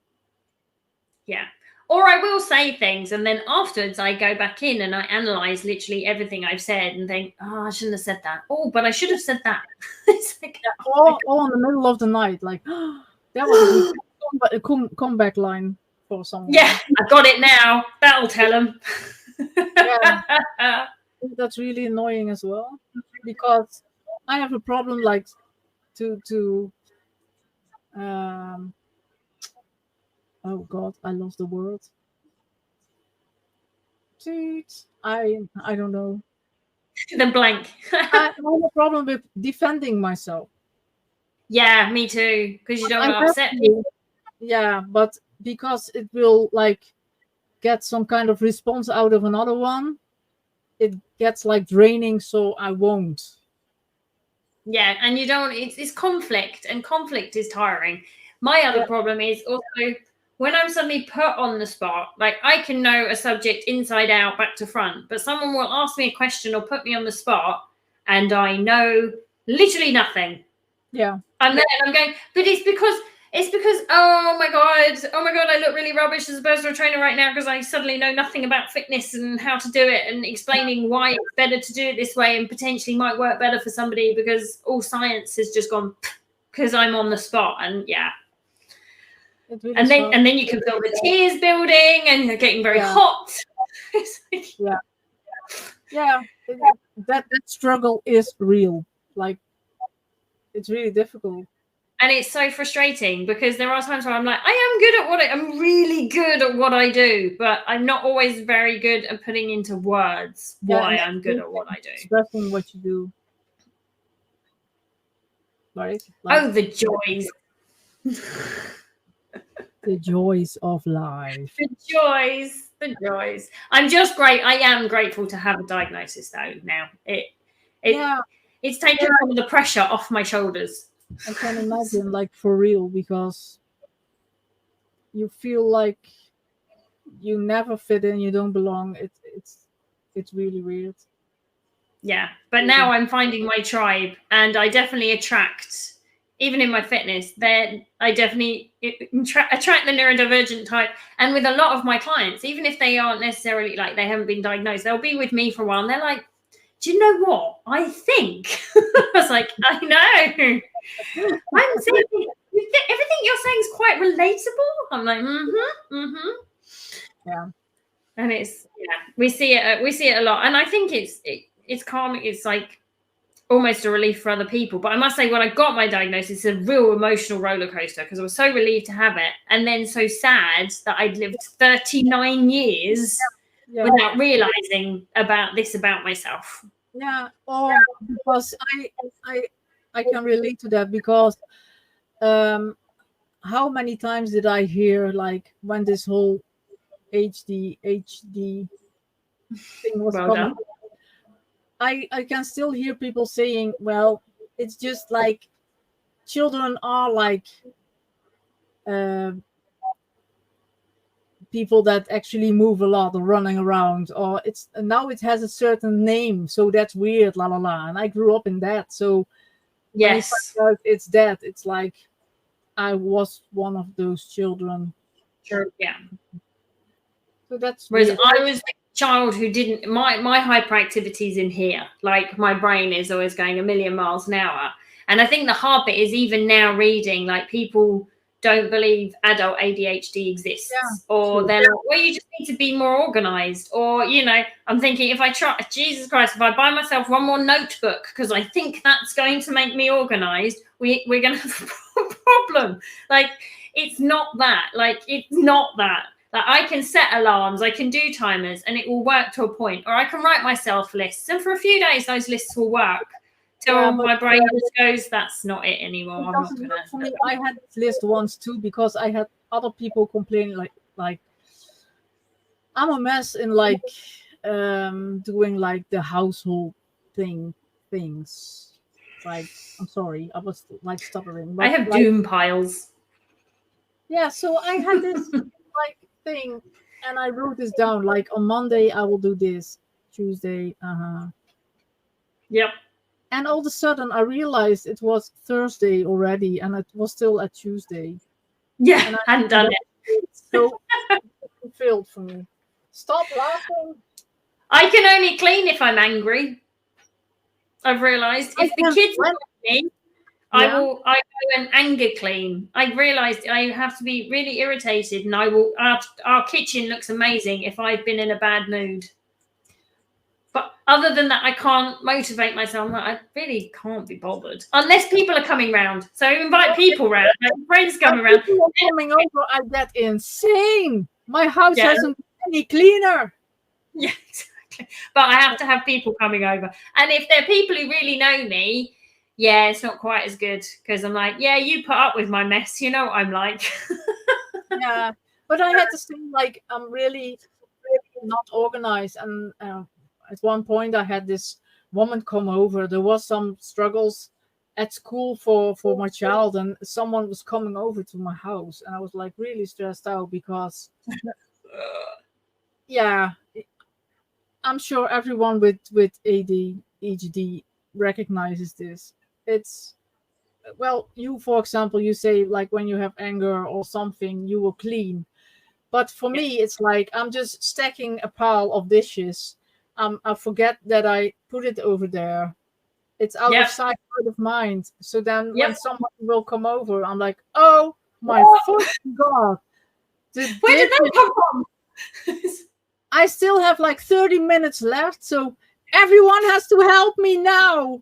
Yeah. Or I will say things, and then afterwards I go back in and I analyze literally everything I've said and think, oh, I shouldn't have said that. Oh, but I should have said that. It's like, all in the middle of the night, like, oh, that was a good comeback line for someone. Yeah, I got it now. That'll tell them. That's really annoying as well, because I have a problem like to oh God, I lost the word. I don't know. The blank. I have a problem with defending myself. Yeah, me too. Because you don't want to upset people. Yeah, but because it will like get some kind of response out of another one, it gets like draining, so I won't. Yeah, and you don't, it's conflict, and conflict is tiring. My other problem is also when I'm suddenly put on the spot, like I can know a subject inside out, back to front, but someone will ask me a question or put me on the spot and I know literally nothing. Yeah. And then I'm going, but it's because, oh my God, I look really rubbish as a personal trainer right now because I suddenly know nothing about fitness and how to do it, and explaining why it's better to do it this way and potentially might work better for somebody because all science has just gone because I'm on the spot. And really and then you can feel the tears building and you're getting very hot. That struggle is real. Like, it's really difficult. And it's so frustrating because there are times where I'm like, I'm really good at what I do, but I'm not always very good at putting into words why I'm good at what I do. Expressing what you do. Right? Like, the joys. The joys of life. The joys. I am grateful to have a diagnosis though now. It's taken some of the pressure off my shoulders. I can imagine, like, for real, because you feel like you never fit in, you don't belong. It's really weird. Yeah, but now I'm finding my tribe, and I definitely attract, even in my fitness, I definitely attract the neurodivergent type. And with a lot of my clients, even if they aren't necessarily, like, they haven't been diagnosed, they'll be with me for a while, and they're like, do you know what? I think. I was like, I know. I'm saying everything you're saying is quite relatable. I'm like, Yeah. And we see it a lot, and I think it's calming. It's like almost a relief for other people. But I must say, when I got my diagnosis, it's a real emotional roller coaster because I was so relieved to have it, and then so sad that I'd lived 39 years without realizing about myself. Yeah, because I can relate to that, because how many times did I hear, like, when this whole HD thing was coming? I can still hear people saying, well, it's just like children are like people that actually move a lot or running around, or now it has a certain name, so that's weird, la la la. And I grew up in that, so yes, when I find out it's that, it's like I was one of those children. Sure, yeah. So that's whereas weird. I was the child who didn't. My hyperactivity is in here. Like, my brain is always going a million miles an hour, and I think the hard bit is, even now reading, like, people don't believe adult ADHD exists, or they're like, well, you just need to be more organized, or, I'm thinking, if I try, Jesus Christ, if I buy myself one more notebook because I think that's going to make me organized, we're going to have a problem. Like, it's not that. Like, I can set alarms, I can do timers, and it will work to a point, or I can write myself lists, and for a few days those lists will work. So my brain just goes, that's not it anymore. I'm not gonna. For me, I had this list once too, because I had other people complaining, like I'm a mess in, like, doing, like, the household things. Like, I'm sorry, I was, like, stuttering. But, I have, like, doom piles. Yeah, so I had this like thing, and I wrote this down. Like, on Monday I will do this, Tuesday, Yep. And all of a sudden, I realized it was Thursday already, and it was still at Tuesday. Yeah, and I hadn't done it. So fulfilled for me. Stop laughing. I can only clean if I'm angry. I've realized if the kids are with me, I go and anger clean. I realized I have to be really irritated, and I will. Our kitchen looks amazing if I've been in a bad mood. But other than that, I can't motivate myself. I really can't be bothered unless people are coming round. So invite people round. My friends coming around. People coming over, I get insane. My house hasn't been any cleaner. Yeah, exactly. But I have to have people coming over, and if they're people who really know me, it's not quite as good, because I'm like, you put up with my mess. You know what I'm like. Yeah, but I had to say, like, I'm really not organized, and at one point I had this woman come over. There was some struggles at school for my child, and someone was coming over to my house, and I was, like, really stressed out, because I'm sure everyone with ADHD recognizes this. It's, well, you, for example, you say, like, when you have anger or something, you will clean. But for me, it's like I'm just stacking a pile of dishes. I forget that I put it over there. It's out of sight, out of mind. So then when someone will come over, I'm like, oh my fucking God. Where did that come from? I still have like 30 minutes left, so everyone has to help me now.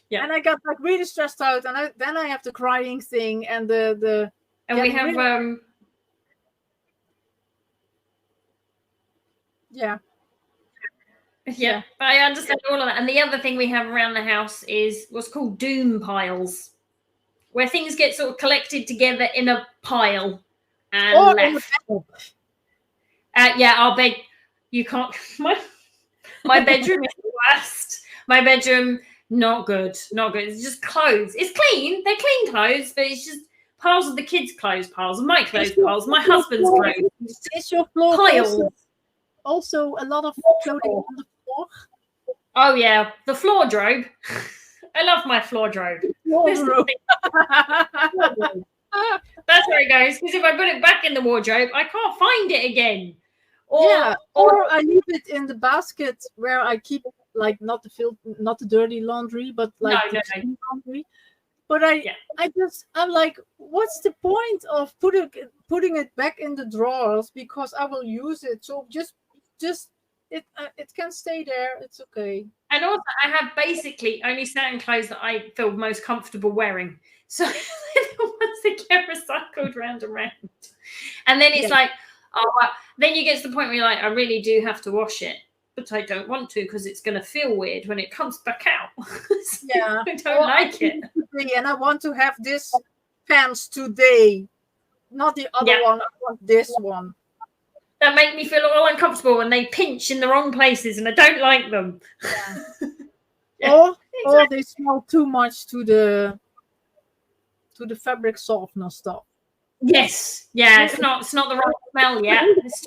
Yeah. And I got like really stressed out, and then I have the crying thing and the And we have really, yeah. yeah, I understand all of that. And the other thing we have around the house is what's called doom piles, where things get sort of collected together in a pile and Or in the left. bed. Yeah, our bed. You can't. My bedroom is the worst. My bedroom, not good. Not good. It's just clothes. It's clean. They're clean clothes, but it's just piles of the kids' clothes, piles of my clothes, piles, my husband's clothes. Is your floor Piles. Also a lot of clothing on the floor? Oh yeah, the floordrobe. I love my floordrobe. That's where it goes. Because if I put it back in the wardrobe, I can't find it again. Or I leave it in the basket where I keep like not the dirty laundry, but like the clean laundry. But I'm like, what's the point of putting it back in the drawers, because I will use it. So just it can stay there. It's okay. And also, I have basically only certain clothes that I feel most comfortable wearing. So the ones that get recycled round and round. And then it's like, then you get to the point where you're like, I really do have to wash it, but I don't want to because it's going to feel weird when it comes back out. So I don't like it. And I want to have this pants today, not the other one. I want this one. That make me feel all uncomfortable when they pinch in the wrong places, and I don't like them. Or they smell too much to the fabric softener stuff. Yes, it's not the right smell yet. It's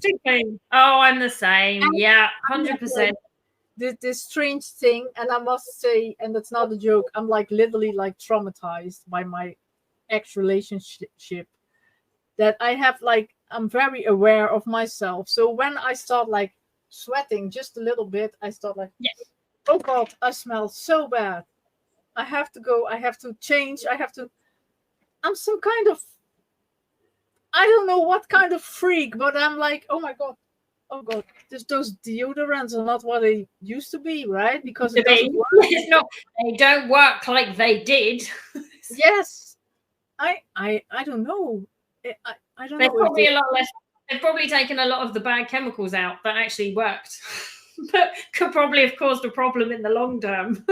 too clean. Oh, I'm the same. Yeah, 100%. This strange thing, and I must say, and that's not a joke, I'm like literally like traumatized by my ex relationship, that I have like, I'm very aware of myself. So when I start like sweating just a little bit, I start like, oh God, I smell so bad. I have to go. I have to change. I'm some kind of, I don't know what kind of freak, but I'm like, oh my God, those deodorants are not what they used to be, right? Because it doesn't work. It's not. They don't work like they did. Yes, I don't know. I don't know. Probably a lot less. They've probably taken a lot of the bad chemicals out that actually worked, but could probably have caused a problem in the long term.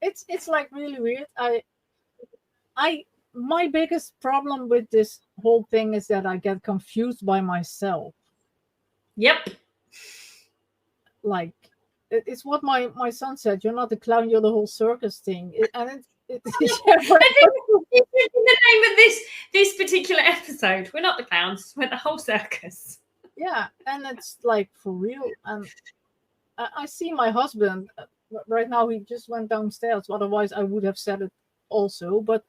It's like really weird. My biggest problem with this whole thing is that I get confused by myself. Yep. Like, it's what my son said. You're not the clown. You're the whole circus thing. I think it's the name of this particular episode. We're not the clowns. We're the whole circus. Yeah, and it's like for real. And I see my husband right now. He just went downstairs. Otherwise, I would have said it also. But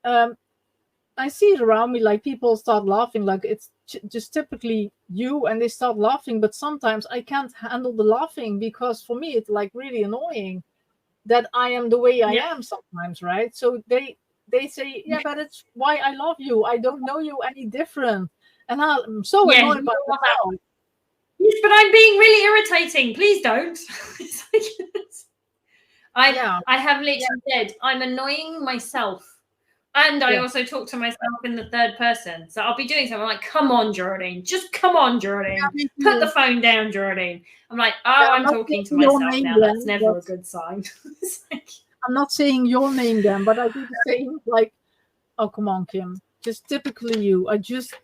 I see it around me. Like, people start laughing. Like, it's just typically you, and they start laughing. But sometimes I can't handle the laughing, because for me it's like really annoying that I am the way I am sometimes, right? So they say, yeah, but it's why I love you. I don't know you any different. And I'm so annoyed by that. Yes, but I'm being really irritating. Please don't. I have literally said I'm annoying myself. And I also talk to myself in the third person. So I'll be doing something, I'm like, come on, Geraldine. Just come on, Geraldine. Put the phone down, Geraldine. I'm like, I'm talking to myself now. That's never a good sign. I'm not saying your name then, but I do the same. Like, oh, come on, Kim. Just typically you. I just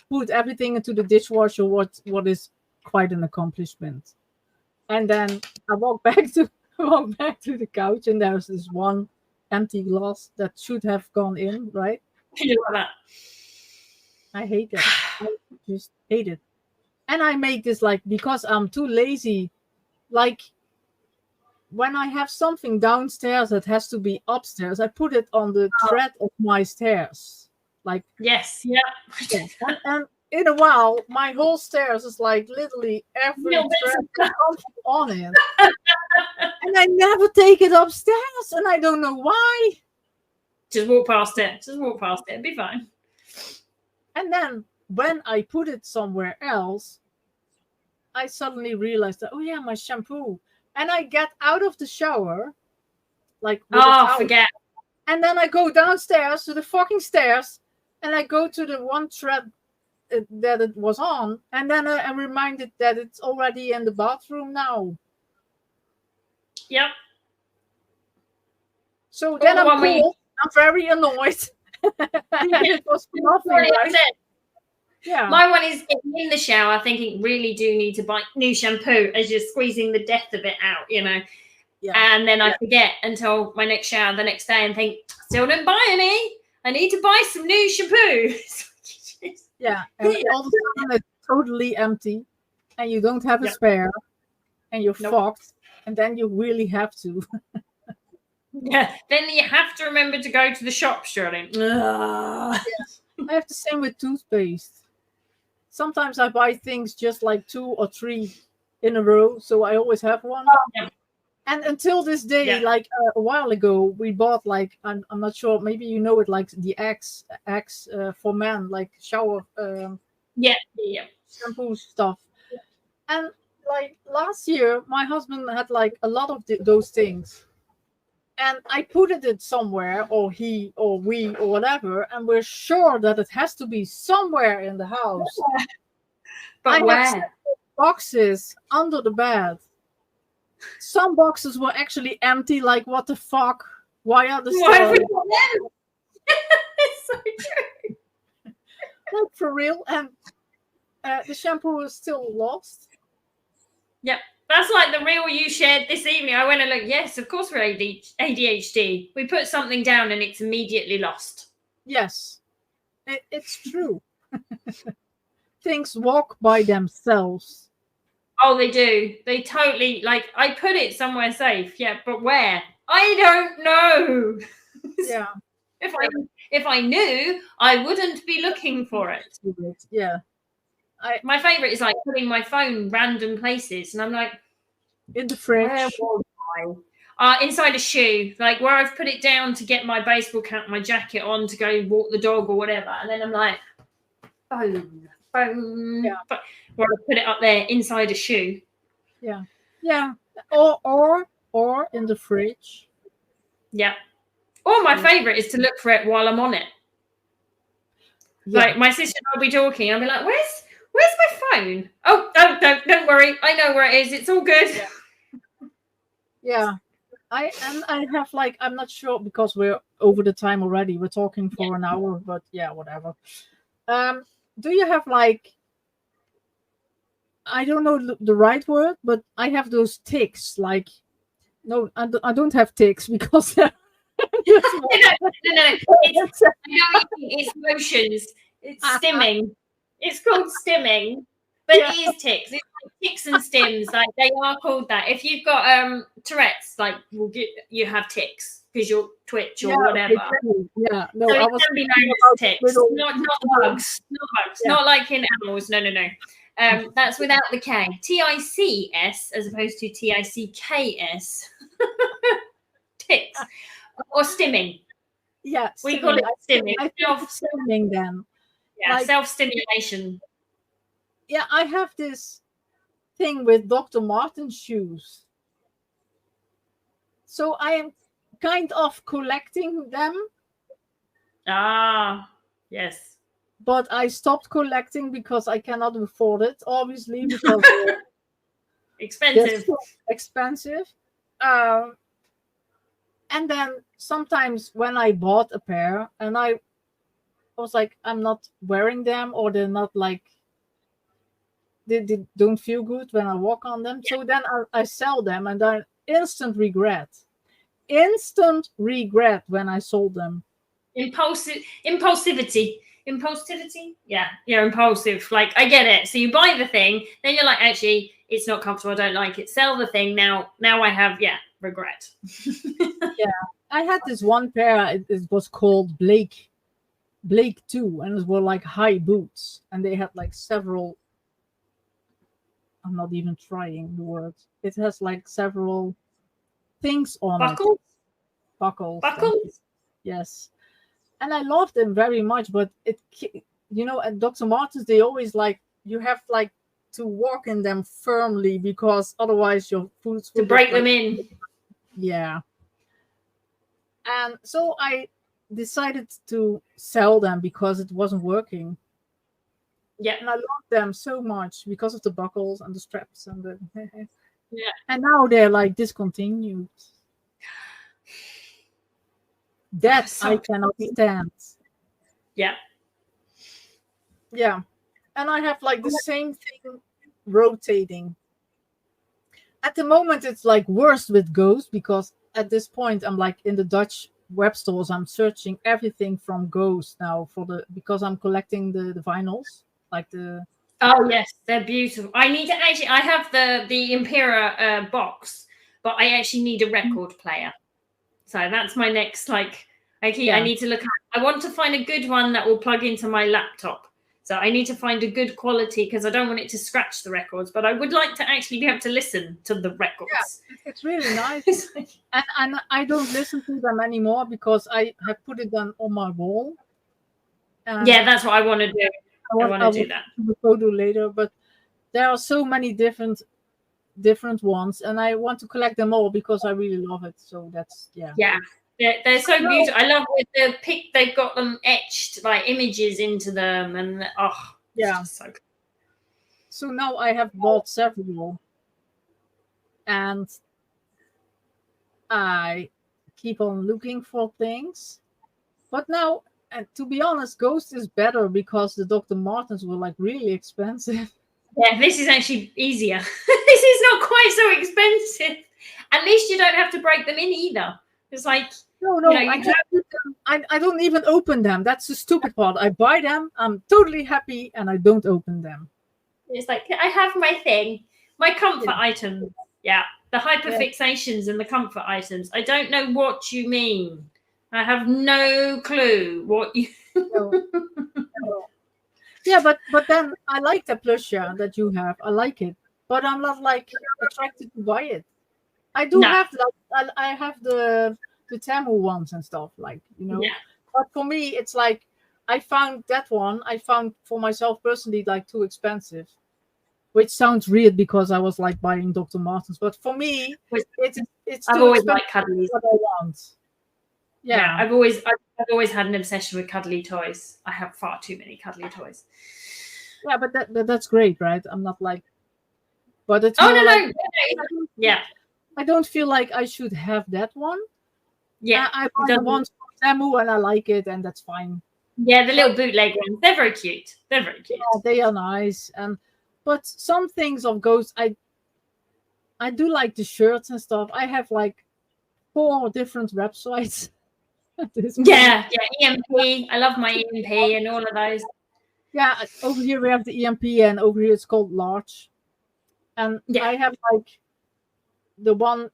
put everything into the dishwasher, what is quite an accomplishment. And then I walk back to the couch, and there's this one empty glass that should have gone in, right? I hate that. I just hate it. And I make this like, because I'm too lazy, like when I have something downstairs that has to be upstairs, I put it on the thread of my stairs. Like, and in a while, my whole stairs is like literally every thread on it. And I never take it upstairs, and I don't know why. Just walk past it. It'll be fine. And then when I put it somewhere else, I suddenly realized that, oh yeah, my shampoo. And I get out of the shower, like with a Oh, towel. forget. And then I go downstairs to the fucking stairs, and I go to the one thread that it was on, and then I'm reminded that it's already in the bathroom now. Yep. So then Or I'm one week. cool. I'm very annoyed. And it was nothing, Already right? upset. Yeah. My one is getting in the shower thinking, really do need to buy new shampoo as you're squeezing the death of it out, you know. Yeah. And then I forget until my next shower the next day and think, still didn't buy any. I need to buy some new shampoo. Yeah. And all of a sudden it's totally empty, and you don't have a Yep. spare, and you're Nope. fucked, and then you really have to. Yeah. Then you have to remember to go to the shop, Geraldine. I have the same with toothpaste. Sometimes I buy things just like 2 or 3 in a row, so I always have one. Yeah. And until this day, Yeah. like a while ago, we bought like I'm not sure, maybe you know it, like the Axe for men, like shower Yeah. shampoo stuff. And like last year, my husband had like a lot of those things, and I put it somewhere, or he or we or whatever, and we're sure that it has to be somewhere in the house. But I have where? boxes under the bed. Some boxes were actually empty. Like, what the fuck? Why are the Why have we still got them? It's so true. like for real? And the shampoo is still lost. Yep. That's like the reel you shared this evening. I went and looked. Yes, of course we're ADHD. We put something down and it's immediately lost. Yes, it's true. Things walk by themselves. Oh, they do. They totally, like, I put it somewhere safe. Yeah, but where? I don't know. Yeah. If I knew, I wouldn't be looking for it. Yeah. My favorite is like putting my phone random places, and I'm like, in the fridge. where was I? Inside a shoe, like where I've put it down to get my baseball cap, my jacket on to go walk the dog or whatever, and then I'm like, phone. Yeah. But where I put it up there inside a shoe. Yeah. Yeah. Or in the fridge. Yeah. Or my favorite is to look for it while I'm on it. Yeah. Like my sister and I'll be talking, I'll be like, where's my phone? Oh, don't worry. I know where it is. It's all good. Yeah. I have like, I'm not sure because we're over the time already. We're talking for an hour, but yeah, whatever. Do you have like, I don't know the right word, but I have those tics. Like, no, I don't have tics because no. It's motions. It's stimming. It's called stimming, but it is tics. It's like tics and stims. Like they are called that. If you've got Tourette's, like you have tics because you'll twitch or whatever. Yeah, no, so I it was can be known as tics, not bugs, not like in animals. No. That's without the K. TICS as opposed to TICKS. Tics or stimming. Yeah, we call it stimming. Self-stimming then. Yeah, like, self-stimulation. Yeah, I have this thing with Dr. Martens shoes. So I am kind of collecting them. Ah, yes. But I stopped collecting because I cannot afford it, obviously, because expensive. So expensive. And then sometimes when I bought a pair and I was like, I'm not wearing them, or they're not like, they don't feel good when I walk on them. So then I sell them, and I instant regret when I sold them. Impulsivity. Yeah, you're impulsive. Like, I get it. So you buy the thing, then you're like, actually, it's not comfortable. I don't like it. Sell the thing. Now I have, regret. Yeah, I had this one pair. It was called Blake 2, and it were like high boots, and they had like several. I'm not even trying the word. It has like several things on Buckles? it. Buckles. Buckles? Yes. And I loved them very much, but at Dr. Martens, they always like, you have like to walk in them firmly, because otherwise your foods will To break get, them like, in. yeah. And so I decided to sell them because it wasn't working. Yeah. And I loved them so much because of the buckles and the straps and the Yeah. and now they're like discontinued. That So I cannot stand. yeah. Yeah. And I have like the same thing rotating. At the moment it's like worse with Ghost, because at this point I'm like in the Dutch web stores, I'm searching everything from Ghost now because I'm collecting the vinyls, like the Oh yes, they're beautiful. I need to actually. I have the Impera box, but I actually need a record player. So that's my next I yeah. need to look at. I want to find a good one that will plug into my laptop. So I need to find a good quality, because I don't want it to scratch the records, but I would like to actually be able to listen to the records. It's really nice. And I don't listen to them anymore because I have put it on my wall. Yeah, that's what I want to do. I want to do will that. do the photo later, but there are so many different ones, and I want to collect them all because I really love it. So that's Yeah, they're so beautiful. I love with the pic. They've got them etched like images into them, and it's just so good. So now I have bought several, and I keep on looking for things. But now, and to be honest, Ghost is better because the Dr. Martens were like really expensive. Yeah, this is actually easier. This is not quite so expensive. At least you don't have to break them in either. It's like No, I don't even open them. That's the stupid part. I buy them, I'm totally happy, and I don't open them. It's like, I have my thing, my comfort items. Yeah, the hyperfixations and the comfort items. I don't know what you mean. I have no clue what you. No. Yeah, but then I like the plushie that you have. I like it, but I'm not like attracted to buy it. I do have I have the Tamu ones and stuff, like, you know. Yeah. But for me, it's like I found that one. I found for myself personally like too expensive, which sounds weird because I was like buying Dr. Martens. But for me, it's I've too always expensive liked cuddlies. what I want. Yeah, I've always had an obsession with cuddly toys. I have far too many cuddly toys. Yeah, but that's great, right? I'm not like, but it's no, yeah. I don't feel like I should have that one. Yeah, I buy the ones from Tamu and I like it, and that's fine. Yeah, the little bootleg ones. They're very cute. They're very cute. Yeah, they are nice. But some things of Ghost, I do like the shirts and stuff. I have like 4 different websites. Yeah, EMP. I love my EMP and all of those. Yeah, over here we have the EMP, and over here it's called Large. And I have like the one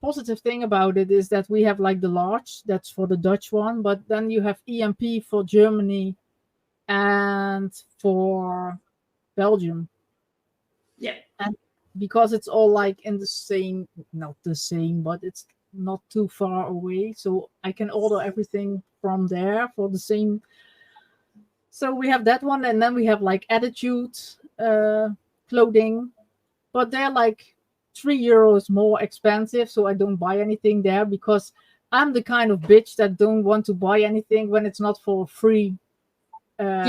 positive thing about it is that we have like the Large, that's for the Dutch one, but then you have EMP for Germany and for Belgium. Yeah. And because it's all like in the same, not the same, but it's not too far away, so I can order everything from there for the same. So we have that one, and then we have like Attitude clothing, but they're like €3 more expensive, so I don't buy anything there because I'm the kind of bitch that don't want to buy anything when it's not for free. I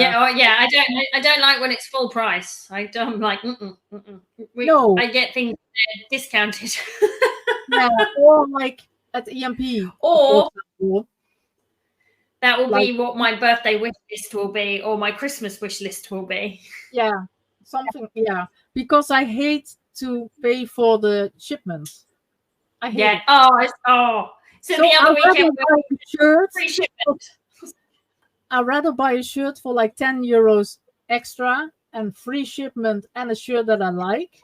don't like when it's full price. I don't like. No, I get things discounted. Yeah, or like at EMP, or that will be what my birthday wish list will be, or my Christmas wish list will be. Yeah, something. Yeah, because I hate to pay for the shipment. I hate it. So the other weekend, free shipment. I'd rather buy a shirt for like €10 extra and free shipment and a shirt that I like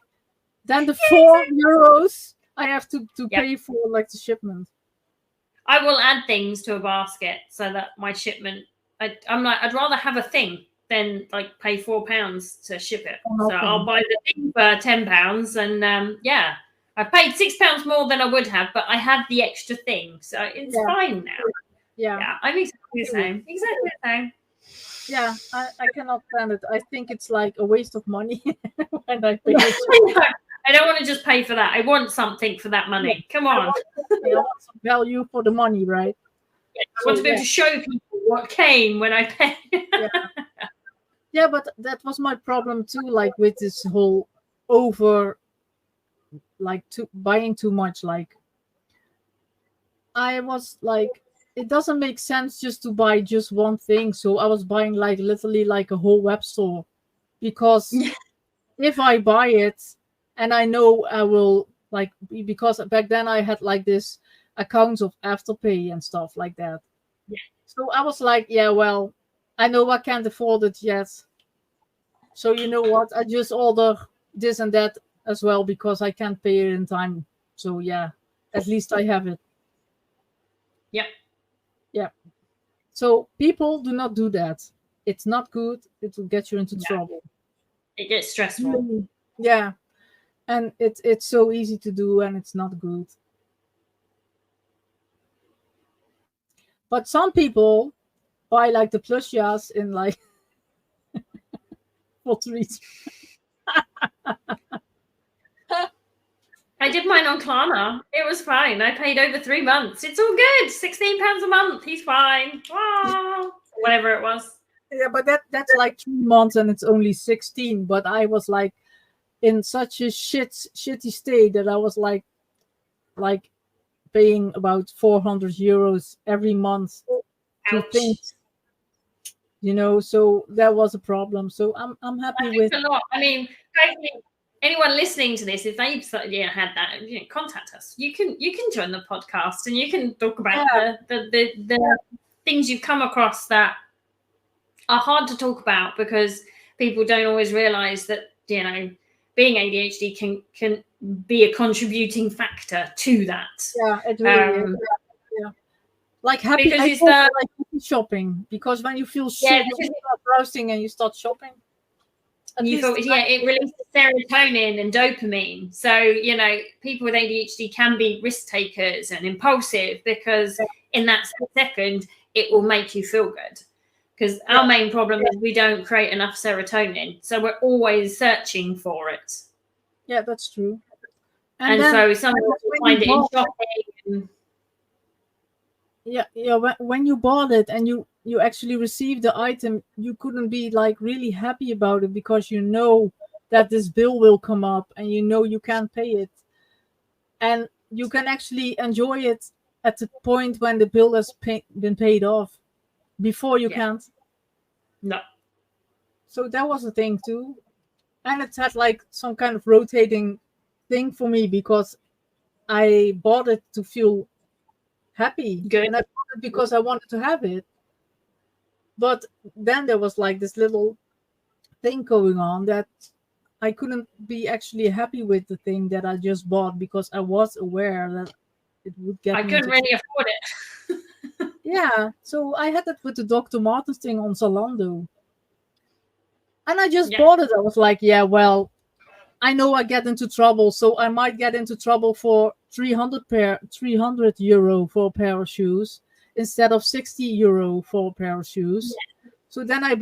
than the €4 I have to pay for like the shipment. I will add things to a basket so that my shipment. I'm like, I'd rather have a thing than like pay £4 to ship it. So I'll buy the thing for £10, and I've paid £6 more than I would have, but I have the extra thing, so it's fine now. Yeah, I'm exactly the same. Exactly the same. Yeah, I cannot stand it. I think it's like a waste of money when I pay Yeah, it. I don't want to just pay for that. I want something for that Yeah, money. Come I on. want something, I want some value for the money, right? I want So to be able yeah, to show people what came when I pay. yeah, yeah. But that was my problem too. Like with this whole over, like buying too much. Like I was like, it doesn't make sense just to buy just one thing. So I was buying like literally like a whole web store because if I buy it and I know I will like because back then I had like this accounts of Afterpay and stuff like that. So I was like, yeah, well, I know I can't afford it yet. So you know what? I just order this and that as well because I can't pay it in time. So yeah, at least I have it. Yep. Yeah. So people do not do that. It's not good. It will get you into Yeah. trouble. It gets stressful. Yeah. And it's so easy to do and it's not good. But some people buy like the plushias in like for 3. I did mine on Klarna. It was fine. I paid over 3 months. It's all good. £16 a month. He's fine. Wow. Whatever it was. Yeah, but that's like 3 months and it's only 16. But I was like in such a shitty state that I was like paying about 400 euros every month to Ouch. things, so that was a problem. So I'm happy with. A lot. I mean, hopefully anyone listening to this, if they've had that, contact us. You can join the podcast and you can talk about the things you've come across that are hard to talk about because people don't always realize that being ADHD can be a contributing factor to that. Yeah, it really is. Yeah. Like happy, because I call it like happy shopping because when you feel shit, you start browsing and you start shopping. It releases serotonin and dopamine. So, people with ADHD can be risk takers and impulsive because in that second, it will make you feel good. Because our main problem is we don't create enough serotonin. So we're always searching for it. Yeah, that's true. And so some people find it in shopping. When you bought it and you actually received the item, you couldn't be like really happy about it because you know that this bill will come up and you can't pay it, and you can actually enjoy it at the point when the bill has been paid off. Before you can't. No. So that was a thing too, and it had like some kind of rotating thing for me because I bought it to feel happy. Good. And I bought it because I wanted to have it. But then there was like this little thing going on that I couldn't be actually happy with the thing that I just bought because I was aware that it would get. I couldn't really afford it. Yeah, so I had it with the Dr. Martens thing on Zalando. And I just bought it. I was like, yeah, well, I know I get into trouble, so I might get into trouble for 300 euro for a pair of shoes instead of 60 euro for a pair of shoes. Yeah. So then I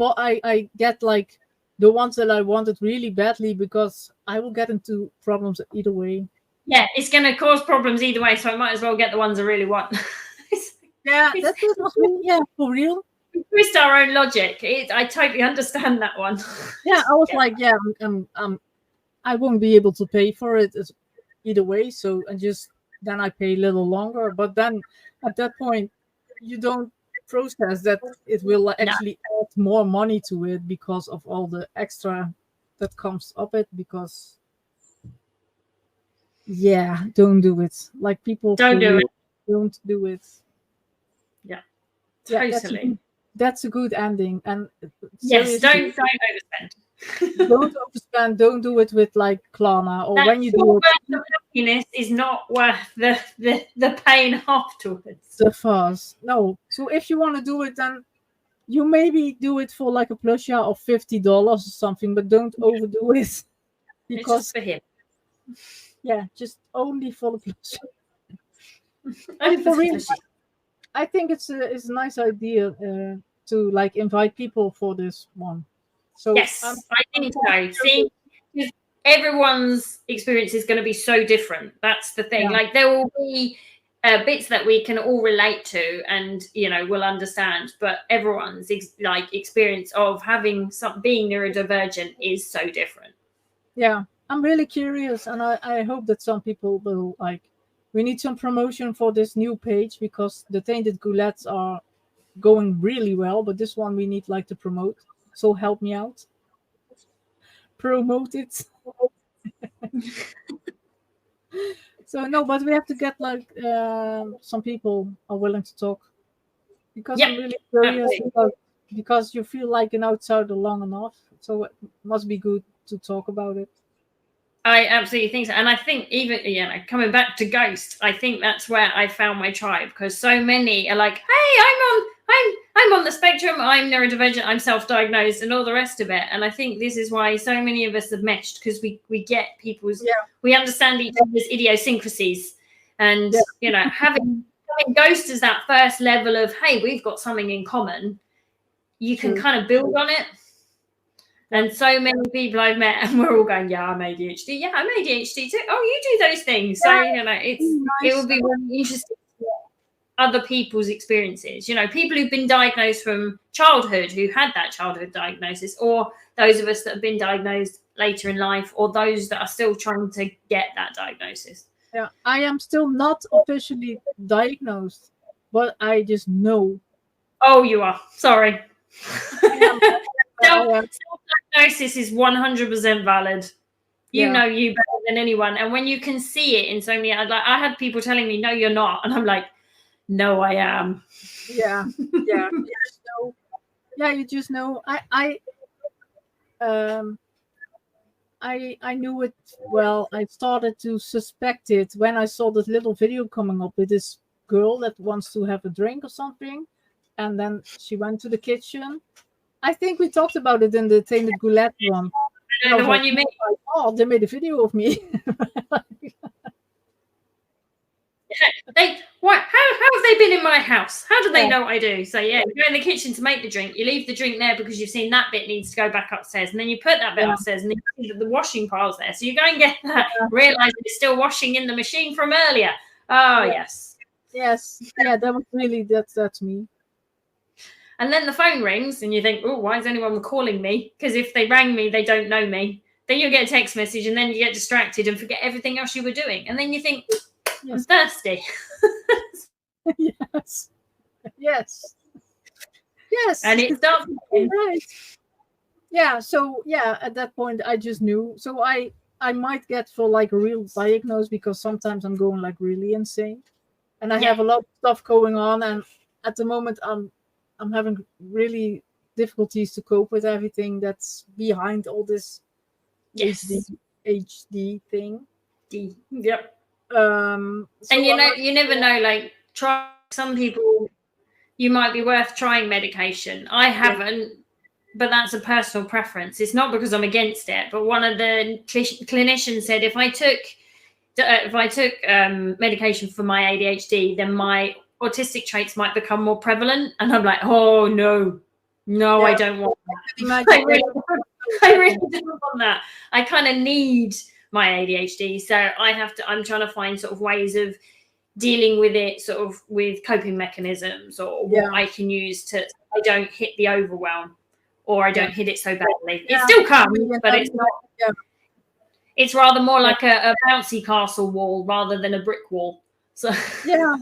get like the ones that I wanted really badly because I will get into problems either way. Yeah, it's going to cause problems either way, so I might as well get the ones I really want. Yeah, that's for real. We twist our own logic. I totally understand that one. Yeah, I was like, yeah, I won't be able to pay for it either way. So then I pay a little longer. But then at that point, you don't process that it will actually add more money to it because of all the extra that comes up it. Because don't do it. Like people don't do it. Don't do it. Yeah, totally. That's a good ending. And yes, don't overspend. Don't overspend. Don't do it with like Klarna or when you do it. Happiness is not worth the pain afterwards. The fuss. No. So if you want to do it, then you maybe do it for like a plushie of $50 or something, but don't overdo it because it's just for him. Yeah, just only for the plushie. For real, I think it's a nice idea to like invite people for this one. So yes, I think so. See, everyone's experience is going to be so different. That's the thing. Yeah. Like there will be bits that we can all relate to, and we'll understand. But everyone's experience of being neurodivergent is so different. Yeah, I'm really curious, and I hope that some people will like. We need some promotion for this new page because the tainted goulettes are going really well, but this one we need like to promote. So help me out. Promote it. So no, but we have to get like some people are willing to talk because I'm really curious because you feel like an outsider long enough, so it must be good to talk about it. I absolutely think so. And I think even, coming back to Ghost, I think that's where I found my tribe, because so many are like, hey, I'm on the spectrum, I'm neurodivergent, I'm self-diagnosed, and all the rest of it. And I think this is why so many of us have meshed, because we get people's, we understand each other's idiosyncrasies. And, having Ghost as that first level of, hey, we've got something in common, you can kind of build on it. And so many people I've met, and we're all going, yeah, I'm ADHD. Yeah, I'm ADHD too. Oh, you do those things. So, it will be really interesting to hear other people's experiences. People who've been diagnosed from childhood, who had that childhood diagnosis, or those of us that have been diagnosed later in life, or those that are still trying to get that diagnosis. Yeah, I am still not officially diagnosed, but I just know. Oh, you are. Sorry. Self-diagnosis is 100% valid. You know you better than anyone. And when you can see it in so many, I had people telling me, no, you're not. And I'm like, no, I am. Yeah. You just know. I knew it well. I started to suspect it when I saw this little video coming up with this girl that wants to have a drink or something. And then she went to the kitchen. I think we talked about it in the Tainted Goulette one. The one you made. Oh, they made a video of me. How have they been in my house? How do they know what I do? So you go in the kitchen to make the drink. You leave the drink there because you've seen that bit needs to go back upstairs, and then you put that bit upstairs, and then you see that the washing pile's there. So you go and get that. Realize it's still washing in the machine from earlier. Oh yes. Yeah, that was really that's me. And then the phone rings, and you think, oh, why is anyone calling me? Because if they rang me, they don't know me. Then you get a text message, and then you get distracted and forget everything else you were doing, and then you think, I'm thirsty. Yes. And it starts right. Yeah. So at that point I just knew. So I might get for like a real diagnosis, because sometimes I'm going like really insane, and I have a lot of stuff going on, and at the moment I'm having really difficulties to cope with everything that's behind all this HD thing. Yep. So and you never know, like try some people, you might be worth trying medication. I haven't, but that's a personal preference. It's not because I'm against it, but one of the clinicians said if I took medication for my ADHD, then my autistic traits might become more prevalent. And I'm like, oh no, I don't want that. I really don't want that. I kind of need my ADHD, so I'm trying to find sort of ways of dealing with it, sort of with coping mechanisms, or what I can use to I don't hit the overwhelm, or I don't hit it so badly. It still comes, but it's not. It's rather more like a bouncy castle wall rather than a brick wall. So yeah.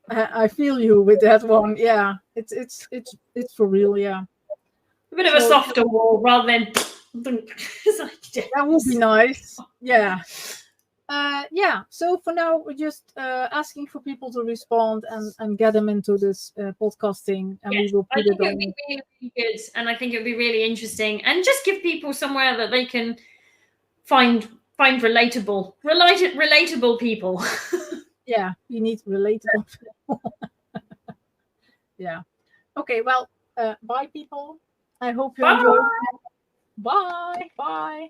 I feel you with that one. Yeah, it's for real. Yeah, a bit of a softer wall rather than. That would be nice. Yeah. So for now, we're just asking for people to respond and get them into this podcasting, and we will put it on. I think it would be really good, and I think it would be really interesting, and just give people somewhere that they can find relatable people. Yeah, you need relatable people. Yeah. Okay. Well, bye, people. I hope you enjoyed. Bye.